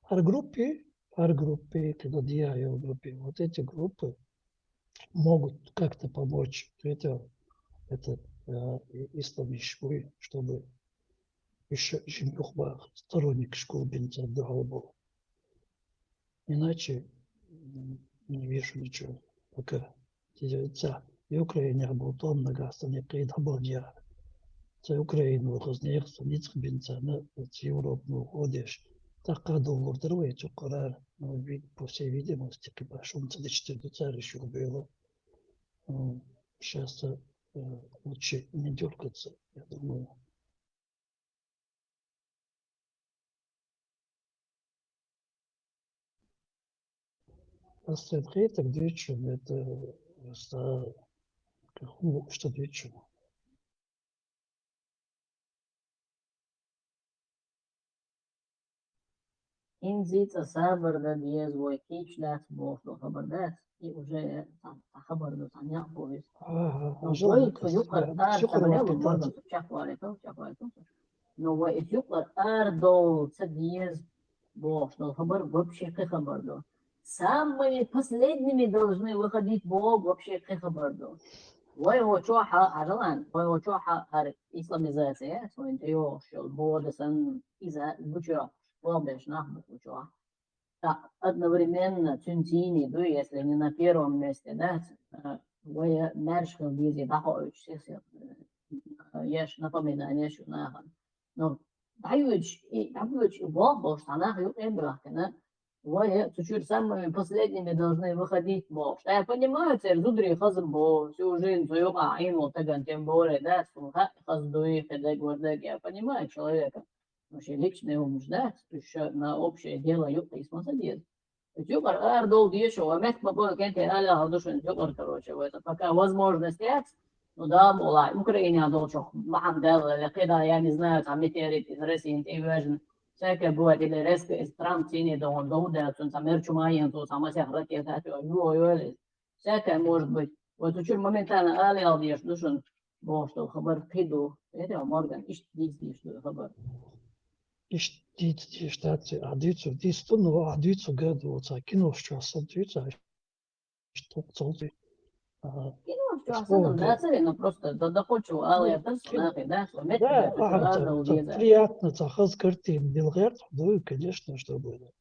Ар группе, когда я группе, вот эти группы могут как-то помочь. Это исламишвы, чтобы еще жимпухбах сторонник школ бенца был. Иначе не вижу ничего. Пока и Украине работал много стране предоборья. Це Україну рознеється ніцбінця на Європу ходиш. Така довго дорвається корар, по всей видимости, типа шумца до 4 царь еще было. Сейчас лучше не дергаться, я думаю. Остальные так двечем, это что двечем. Инзица сабр да диез вой кич дат бошло хабар дат и уже хабар да таня повест. Но вой туюкар ар табалел морган чахварето. Но вой туюкар ар дол цадиез бошло хабар вообще хабар до. Самыми последними должны выходить Бог вообще хабар до. Вой его чоха ажалан, вой его чоха ар исламизация, вой тио шел бодасан иза бучо. Лобеш нахму чего. Так, одновременно Цюнтини, да, если не на первом месте, да, вы мершкал дизи дахоич, еш напоминание, что нахан. Но дающий и Бог, Бог, штанах, ют эмбрахкана, вы чуть-чуть самыми последними должны выходить Бог. Что я понимаю, царь зудри хазм Бог, всю жизнь свою аину, таган тем более, да, хаздуи, хедек, вардек, я понимаю человека. Вообще личный ум ждать, еще на общее дело юбка и смысл. Юбар ардол еще, а мягко было кенте аля алдушин юбар, короче, это пока возможность есть, ну да, была, Украина долчок, махандел, когда я не знаю, там метеорит из России, инважен, всякое будет, или резко из Трамп тени до он доуда, он там мерчумаен, то сама себя ракета, всякое может быть. Вот учур моментально аля алдиш душин, бо что хабар пиду, это Морган, ищ дизни, что хабар. Die Stadt, die Stunde war die zu gehört, wo es Kinostraße und die sollte. Кино, да, но просто доходчиво, але персонажи, да, приятно, захаз картин, Белград, ну и, конечно, что было.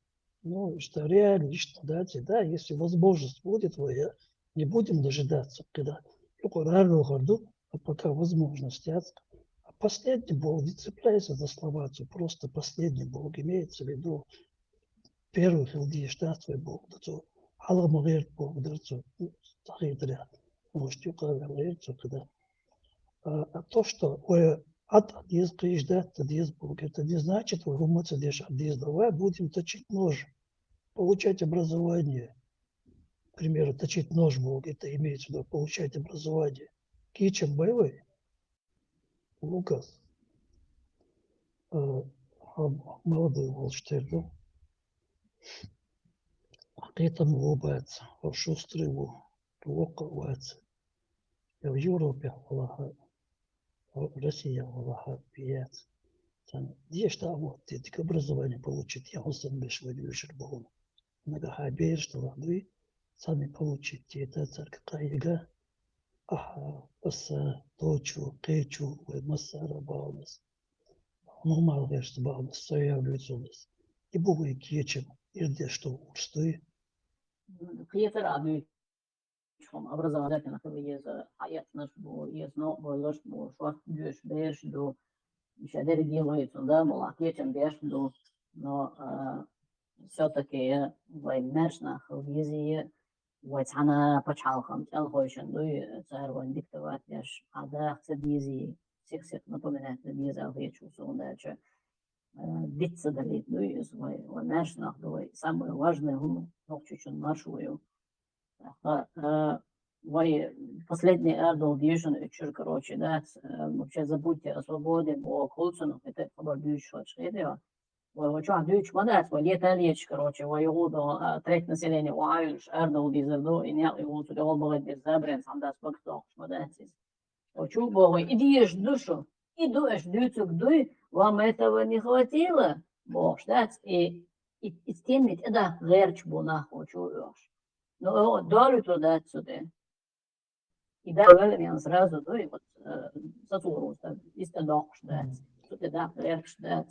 Ну, что реалистично, да, если возможность будет, не будем дожидаться, когда рано году, а пока возможность есть. Последний Бог, не цепляйся за Словацию, просто последний Бог, имеется в виду первый хилди, штатствуй Бог, дацу, аламагер Бог, дацу, тахидря, может, юкаверцу, когда. А то, что от адъез приезжает, адъез Бог, это не значит, вы умыться дешь адъез, давай будем точить нож, получать образование. К примеру, точить нож Бог, это имеется в виду, получать образование. Кичем боевой. Лукас, молодой Волштейн, какие-то улыбается, шустрый улыбается. В Европе, в России, в пьяц. Где что вот эти образование получит, я сам бешвый вечер был. Нагахабер, что лады, сами получите, это церковь яга. Aha, toču, keču, vai masara baudas. Normal vērst baudas, sajāvļucodas. И Богу и кечем, и где что устoi. Приятер аби, чом образовательно, как есть хаят наш был, есть новый лож был, что дешь беш до, еще делается, да, мол, кечем беш до, но все-таки в мершнах в визии وتعنا بتشالخم تلخوشن دوي صار وين دكتوات يش هذا خديزي سيخ نطمنات ديزا وهي شو صونداتش ديتس دليت دوي سوي وناشنا دوي самое важное هم нохчучун маршую вой последний эрдол дьюшен учур короче да вообще забудьте о свободе о колцуну это хабар дьюшо чхедева وشو ديوش مدرس وليه تاليش كروتشي ويهودو تريت население وعايش أرضو ديزردو إن يهود تقول بغيت بالزبرين سامداس بكتوش مدرسيس وشو بغي إديش душу идешь дюцук дуй вам этого не хватило Бог штат и с тем ведь это верч бунах учуешь но долю туда сюда И да, я сразу, да, и вот сатуру, истодок ждать, тут и да, вверх ждать,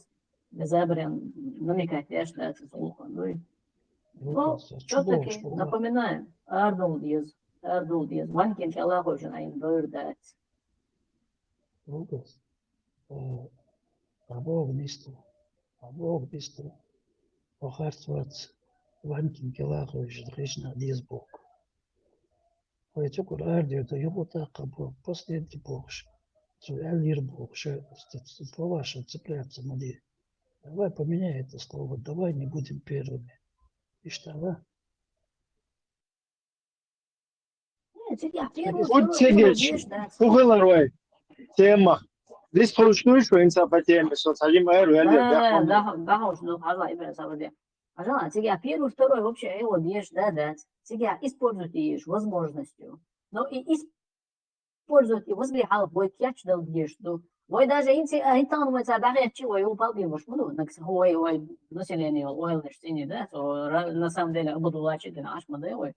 безабрен, намекать, я ждать, слуха, ну и ну, все-таки напоминаем, ардулдиз, ванкин чалахожин, айн бырдать. Лукас, абог бисту, охарцвац, ванкин келахожин, речна дизбок. Поэтому радио это его так абог, последний богш. Алир богш, по вашему цепляться моди. Давай поменяй это слово, давай не будем первыми. И что, да? Вот сегеч, кухыларой, тема. Здесь получную, что инса по теме, что садим эру, да, уж, ну, именно самое. Пожалуйста, тебя первый, второй вообще его ешь, да, тебя используйте ешь возможностью. Но и используйте возлежал бой кяч дал ешь, Ой, даже интан мы цадахе чего и упал бимуш, ну, ой, население, ой, лишь да, то на самом деле буду лачить на аш модель, ой,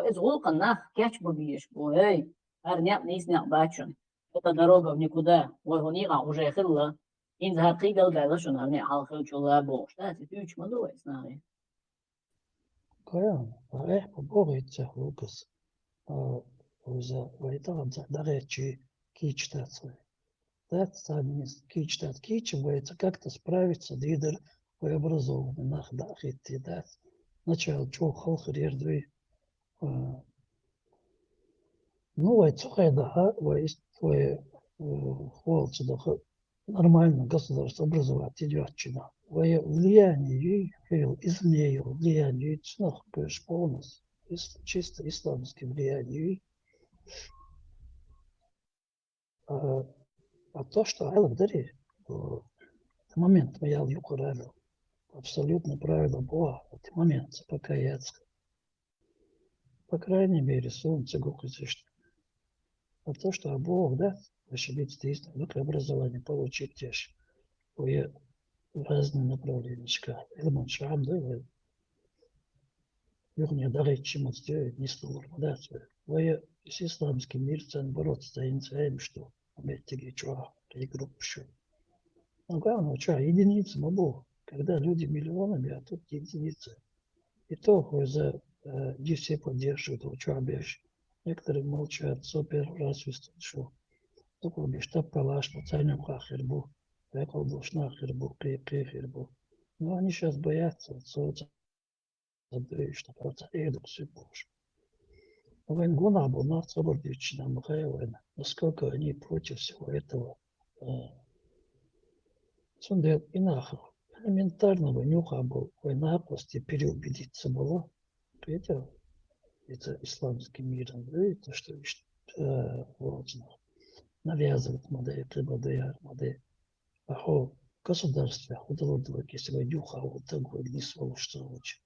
из лука нах кяч бубиешь, ой, арнят не снял бачун, это дорога в никуда, ой, он уже хилла, инза хигал галашун, арне халхил чула бош, да, ты тюч мадуй, знаю. Каян, поборется Лукас, за вайтан даречи кичтаться. Да, сами кичтат кичивается, как-то справиться, двидер образованный, нахдах идти, да. Начало чего халхрердви. Ну, вайцухай да, твой холцы да, нормально государство образовать идет чина. Влияние извне влияние цнах, конечно, полностью. Чисто исламское влияние. А то, что Аллах дарит, в момент я юкуралил, абсолютно правильно Бога, в момент покаяться. По крайней мере, солнце гукозишь. А то, что Бог, да, ошибиться действительно, ну, образование получить тешь. В разные направления. Элемент шам, да, юрния дарит чему сделать, не столор, да, с исламским мирцем бороться, стоим, что Метиги, чё, игру пшу. Но главное, что, единицы, Бог. Когда люди миллионами, а тут единицы. И то, за не все поддерживают, что обещать. Некоторые молчат, супер раз что. Только обещать, что палаш, пацаням хахербу, экол душна хербу, хербу. Но они сейчас боятся, что что просто едут все больше. Войнгуна был на Собордичина Михаиловна, насколько они против всего этого сундет и нахер. Элементарного нюха был, война просто переубедиться было. Это исламский мир, это что важно. Навязывать модель, прибавляя модель. А государство, худородовик, если вы нюха, вот такой не что лучше.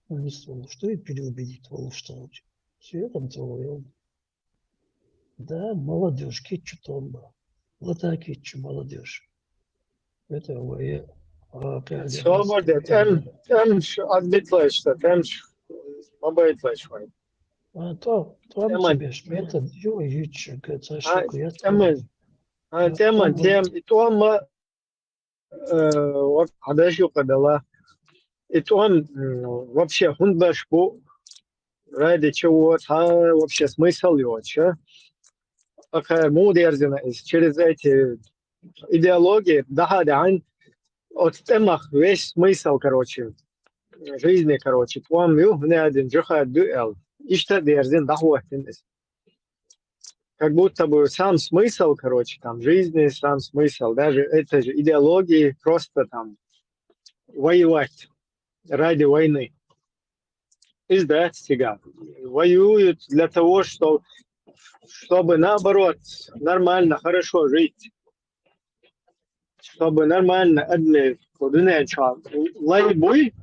Не что и переубедить что лучше. Все это целое. Да, молодежь, кичу томба. Вот так кичу молодежь. Это вы. Свобода, там отбитлаешь, что там мобайтлаешь. То тебе метод юича, говорится, ошибку я тем, и то вот подожди, когда и то вообще хундаш по ради чего вообще смысл его, что? Какая мудерзина через эти идеологии, да, от темах весь смысл, короче, жизни, короче, вам не один джихад дуэл, и что дерзин, да, как будто бы сам смысл, короче, там, жизни, сам смысл, даже это же идеологии, просто там, воевать ради войны. Издать себя. Воюют для того, чтобы наоборот нормально, хорошо жить. Чтобы нормально отдать лай буй,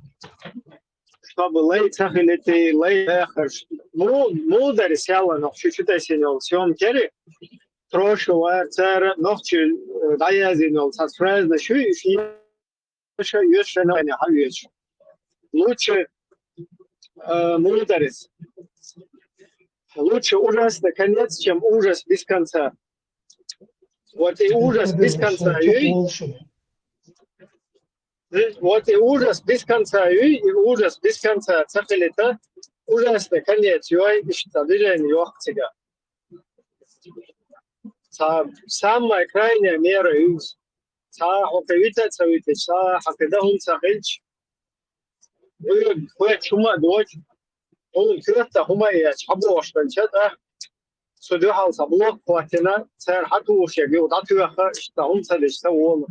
чтобы лай цахилити, лай эхар. Мудр сяла, но чуть-чуть осенил. Сем кери, трошила, цара, ногчи, даязинил, сасфразно, лучше мудрец. Лучше ужасный конец, чем ужас без конца. Вот и ужас без конца. Вот и ужас без конца. И ужас без конца. Цахелита. Ужасный конец. Юай ишта движение юахтига. Самая крайняя мера юз. Хокавита цавита. Хакадахум цахельч. Вы чума дочь. Он крыта хумая. Чабош. Бенчата. Судюхал саблок. Платина. Цар хатуш. Ягиудатуяха. Иштахум цалишта уола.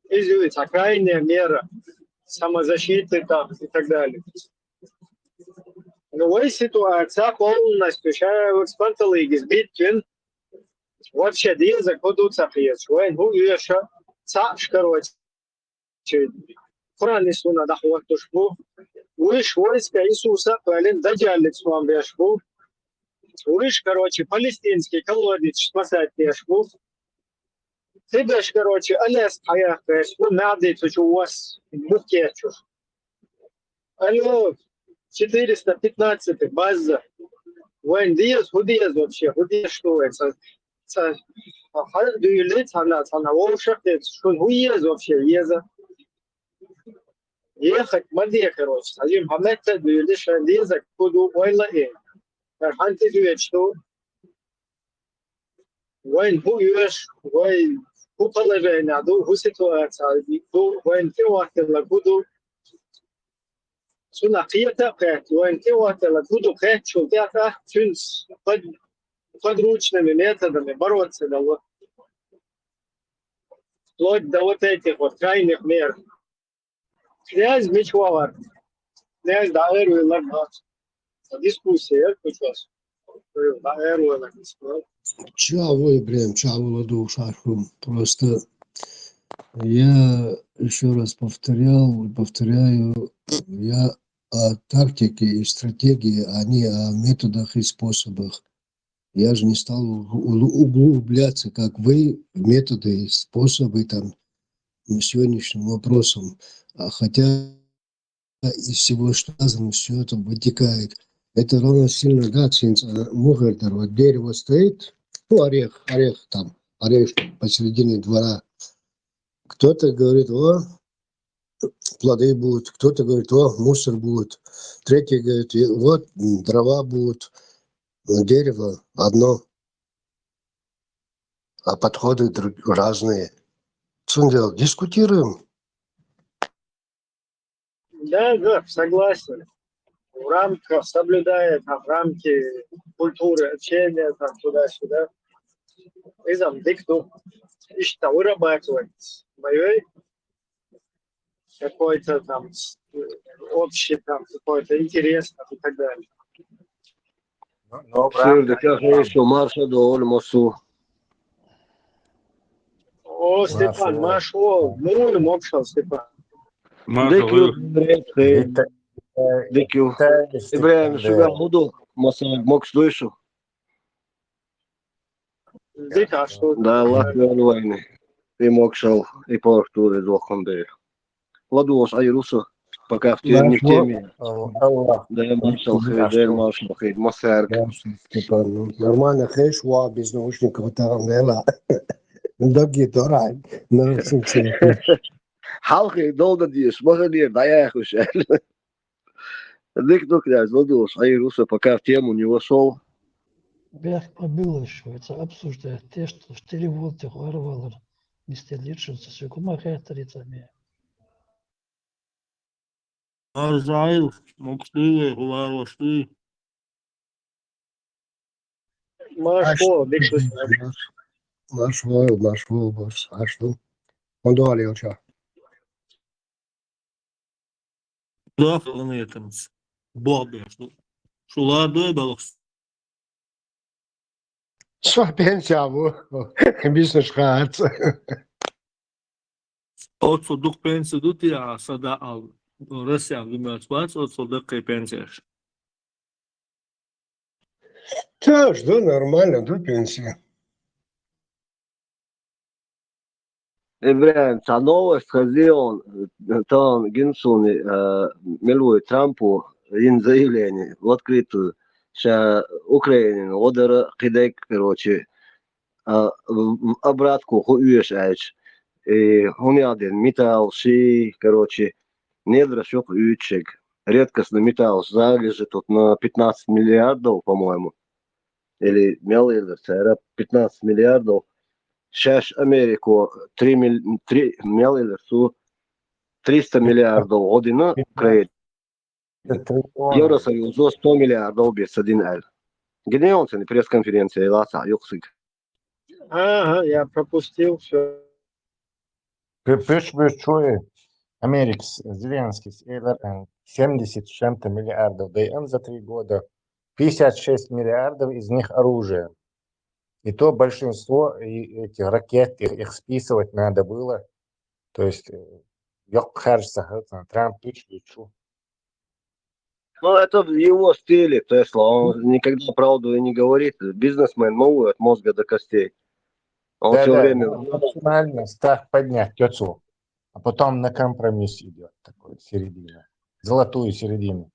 Изюется крайняя мера самозащиты там, и так далее. Но ситуация полностью сейчас спанталыги сбитвен вообще диза кодуца приезд. Ну и еще цаш, короче, Коран Исуна дахват тушбу. Уиш войска Иисуса, блин, дадялец вам бешбу. Уиш, короче, палестинский колодец спасать бешбу. Ты бишь, короче, алес хаяхеш, ну надо это у вас букетчуш. Алло, 415 база. Вайн диез, худиез вообще, худиез что это? Дуйлит, она волшеб, что хуез вообще, еза. Ехать маде, короче, один хамета дуйлит, шандиза, куду ойла и. Ханти дует, что вайн хуешь, вайн у положения, у ситуации, у военного куду сунахията пять, военного куду пять, что это подручными методами бороться дало. Вплоть до вот этих вот крайних мер. Князь Мичвалар, князь Даэру и Ларнат. Дискуссия, я включился. Даэру и Ларнат. Чавой, прям, чаву ладу шарфу. Просто я еще раз повторяю, я о тактике и стратегии, а не о методах и способах. Я же не стал углубляться, как вы, в методы и способы там сегодняшним вопросам. Хотя из всего, что сказано, все это вытекает. Это ровно сильно, да, мугардер, вот дерево стоит, ну, орех там, орешек посередине двора. Кто-то говорит, о, плоды будут, кто-то говорит, о, мусор будет. Третий говорит, вот, дрова будут. Дерево одно, а подходы разные. Что делать? Дискутируем. Да, согласен. В рамках, соблюдая там рамки культуры, общения, там туда-сюда. И там дикту, и что вырабатывать моей какой-то там общий там какой-то интерес и так далее. Марша до Ольмосу. О, Степан, Машо, ну, мокшал, Степан. Декю. Ибраим, сюда буду, масаль, мокс душу. Дика, что? Да, Латвия войны. И мокшал, и по Артуре двухонды. Ладуос, айрусу, пока в не в теме. Да, маршал Хейд, Масарк. Нормально, Хейшва, без наушников, там, да, Доги, дорай. Халхи, долго дишь, магадир, да я их уже. Дик, князь, Ладуос, айрусу, пока в тему не вошел. Бях побил еще, это обсуждает те, что 4 волты хорвалар, не стеличился, все кумаха трицами. Арзайл, мокстывы, гуларлашты. Машо, Машвол, босс. А что? Он дуали оча. Да, он этом. Бобе, шула дойбалос. Что пенсия, бизнес хат. От судук пенсию дути, а сада ал. Россия вымерз бац, от судук пенсия. Да, что нормально, до пенсии. Ибраим, та новость ходил, там Гинсун милует Трампу, ин заявление в открытую. Украина, одера кидек, короче, обратку хуешь айч. И он один металл, ши, короче, недра шок ючек. Редкостный металл залежит тут на 15 миллиардов, по-моему. Или миллиардов, 15 миллиардов. Сейчас Америку 3 миллиардов, 300 миллиардов година Украина. Евросоюз 100 миллиардов без 1 Где он на пресс-конференции Ласа Юксик? Ага, я пропустил все. Пиш чує Америкс, Зеленский, 70 с чем-то миллиардов, да и он за 3 года 56 миллиардов из них оружие. И то большинство этих ракет, их списывать надо было. То есть, Трамп пичу. Ну, это в его стиле, Тесла. Он никогда правду и не говорит. Бизнесмен новый от мозга до костей. Он все время... Максимально ставь поднять отцу, а потом на компромисс идет такой середина. Золотую середину.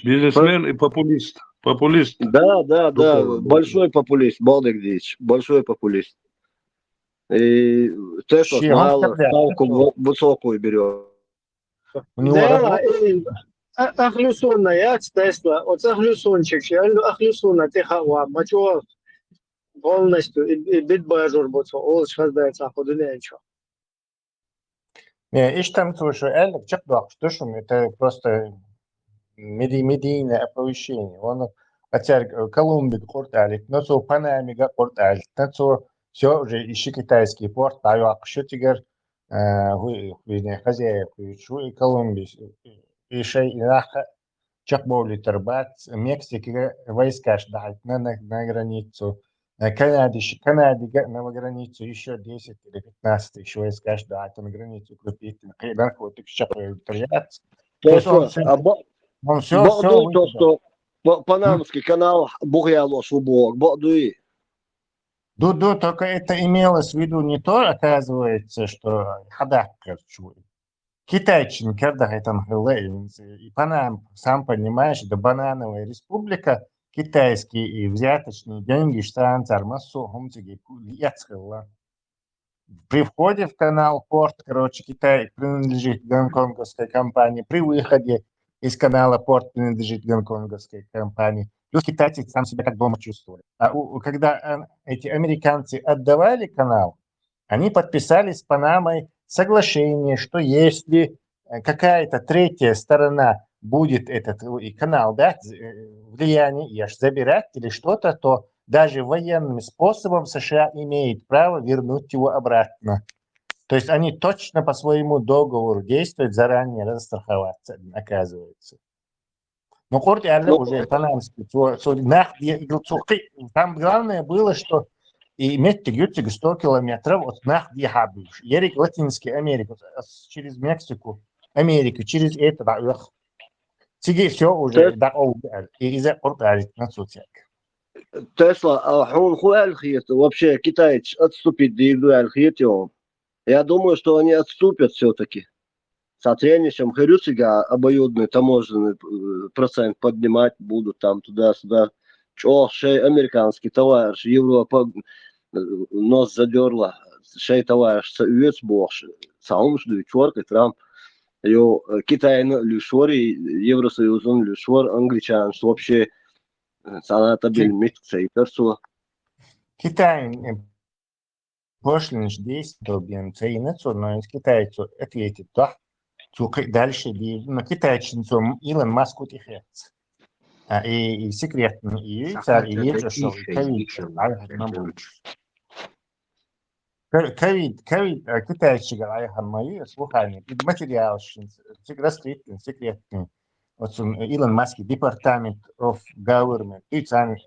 Бизнесмен и популист. Популист. Да. Большой популист. Балдик Дич. Большой популист. И Тесла сначала ставку высокую берет. Да, ахлюсунная Тесла. Вот ахлюсунчик. Ахлюсуна тихо, мачо полностью и бит бажур боцо. Ол шаздается ходуне ничего. Не, ищ там слушай, эльк чекдок, что шум, это просто медийное оповещение. Он хотя Колумбия корталик, но со Панамига корталик, но со все уже ищи китайский порт, а я что теперь хозяев и Колумбии и шей наха чекболи тербат, Мексика войска ждать на границу. Канаде на границу еще 10 или 15 еще войска ждать, на границу крепить, наркотик сейчас держаться. Он все, что Панамский канал Бугяло Субок, Бодуи. Дуду, только это имелось в виду не то, оказывается, что хадаккер чует. Китайчин, когда там и Панам, сам понимаешь, это банановая республика, китайские и взяточные деньги, штанц, армасу, хумтиги, яцхилла. При входе в канал порт, короче, Китай принадлежит гонконговской компании. При выходе из канала порт принадлежит гонконговской компании. Плюс китайцы сам себя как дома чувствуют. Когда эти американцы отдавали канал, они подписали с Панамой соглашение, что если какая-то третья сторона будет этот канал, да, влияние и аж забирать или что-то, то даже военным способом США имеет право вернуть его обратно. То есть они точно по своему договору действуют, заранее застраховаться, оказывается. Но корт уже панамский. Там главное было, что иметь 100 километров от Нахдихабиш. Ерик Латинской Америки, через Мексику, Америку, через это, Теперь все уже, и из-за порта на соцсетях. Тесла, он хуальхит, вообще китайцы отступить до альхитио. Я думаю, что они отступят все-таки. Соответственно, херюсига обоюдный таможенный процент поднимать будут там туда-сюда. О, шей американский товарищ, Европа нос задерла, шей товарищ, союз больше. Сам жду, чёрт, и Трамп. Китай люшори, Евросоюзон люшор, англичан, что вообще саната бельмитца и персуа. Китай пошлинш действовал, но из китайцев ответит, да, дальше на китайчинцу Илон Маск утихается. И секретно, и царь, и лежащий, ковид, китайчика айхаммайы, слухами, и материал, раскрытый, секретный. Вот Илон Маск, департамент of government, и царь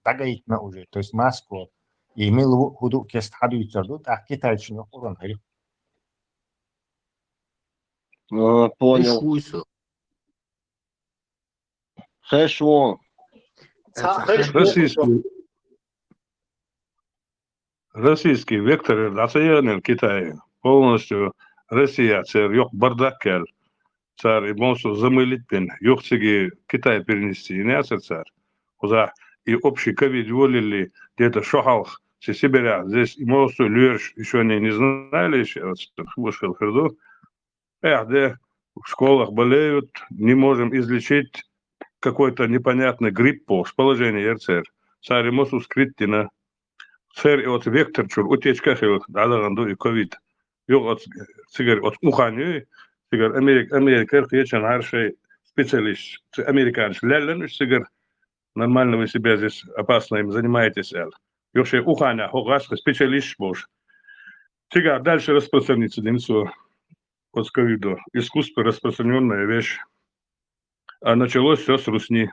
тагайтна уже, то есть Маску, и милу худу кест хадуйцар, а китайчину урон харю. Понял. Хорошо. Российский вектор национальный Китай полностью Россия царь yok бардаккел царь и бонсу замылить пен yok сиги Китай перенести не царь и общий ковид волили где-то шохалх, все Сибиря, здесь и Мосу, Лерш, еще не знали, еще вышел Ферду. Где в школах болеют, не можем излечить какой-то непонятный грипп по положению РЦР. Сари Мосу скриттина. Сэр, и вот вектор чур, утечка хил, и ковид. Yok sigar от уханю, sigar Америка geçen her şey специалист, американец лялен, sigar нормально вы себя здесь опасно им занимаетесь. Yok уханя, хогаш специалист бош. Sigar дальше распространится денцо от ковиду. Искусство распространенная вещь. А началось все с Русни.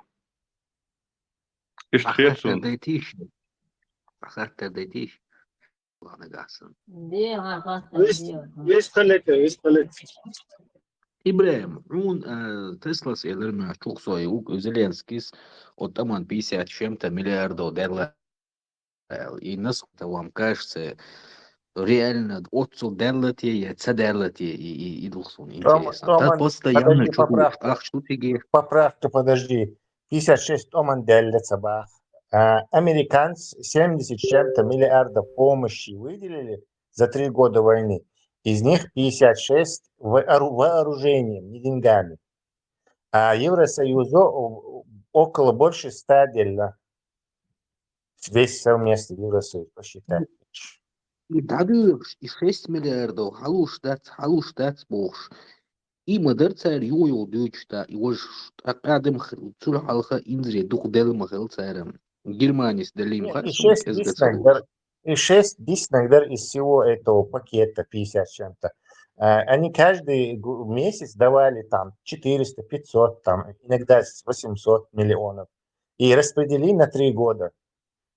Иштрецун. İbrahim, Tesla şeylerine çok soğuk. Zelenskis, o tamam 50 чем-то миллиардов долларов. И насколько вам кажется, реально отцу делать и цеделать и духсон интересно. Так постоянно чувствуешь, ах, что ты Поправка, подожди. 56 Оман делится бах. Американцы 70 с чем-то миллиардов помощи выделили за 3 года войны. Из них 56 вооружением, не деньгами. А Евросоюзу около больше 100 отдельно. Весь совместный Евросоюз, посчитай. И dadurch, и 6 миллиардов, halustats boş. И модерцер юю дючта, и уж академ цурхалха инзре дух делма хелцерем. Германия с делим харсом. И 6 диснагдер из всего этого пакета 50 с чем-то. Они каждый месяц давали там 400, 500, там, иногда 800 миллионов. И распределили на 3 года.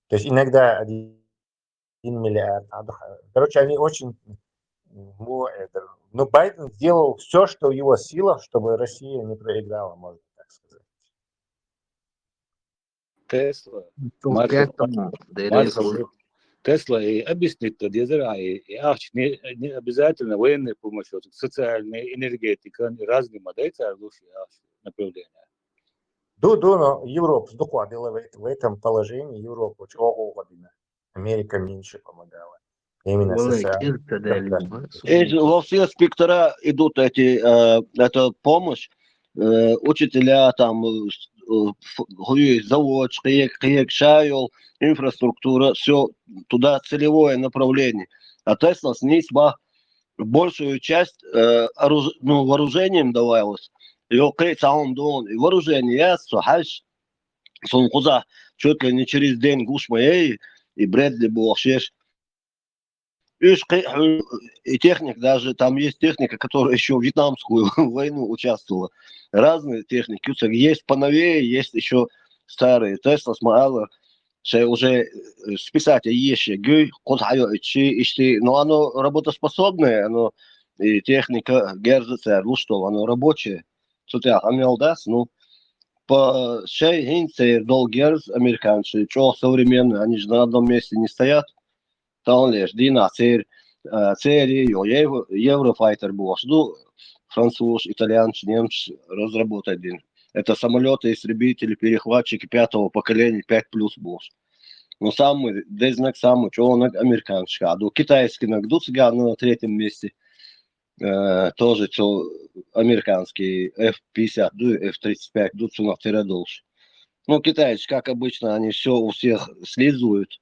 То есть иногда 1 миллиард. Короче, они очень... Но Байден сделал все, что в его силах, чтобы Россия не проиграла, можно так сказать. Тесла. Тесла и объяснит, что не обязательно военная помощь, социальная, энергетика, разные модели направления. Но Европа докладила в этом положении. Европа очень угодно. Америка меньше помогала. Именно социально. Во все спектра идут эта помощь. Учителя, там, завод, шайл, инфраструктура, все туда целевое направление. А Тесла снизь большую часть вооружением давалось. И вооружение сухаш, сункуза, чуть ли не через день гуш моей, и Брэдли Буахшеш. И техник, даже там есть техника, которая еще в Вьетнамскую войну участвовала. Разные техники. Есть поновее, есть еще старые. Тесла, Смаала, уже списать еще. Но оно работоспособное, оно и техника Герзеца, оно рабочее. По шей гинцер долгерз американцы, что современные, они же на одном месте не стоят. Там лишь Дина серии, Еврофайтер был, француз, итальянец, немец разработать один. Это самолеты, истребители, перехватчики 5-го поколения, 5+ был. Но самый, дезнак самый, что он американский. А до китайский нагдут на 3-м месте. Тоже что американский F-50, F-35, дуцу на второй дольше. Ну, китайцы, как обычно, они все у всех слизывают.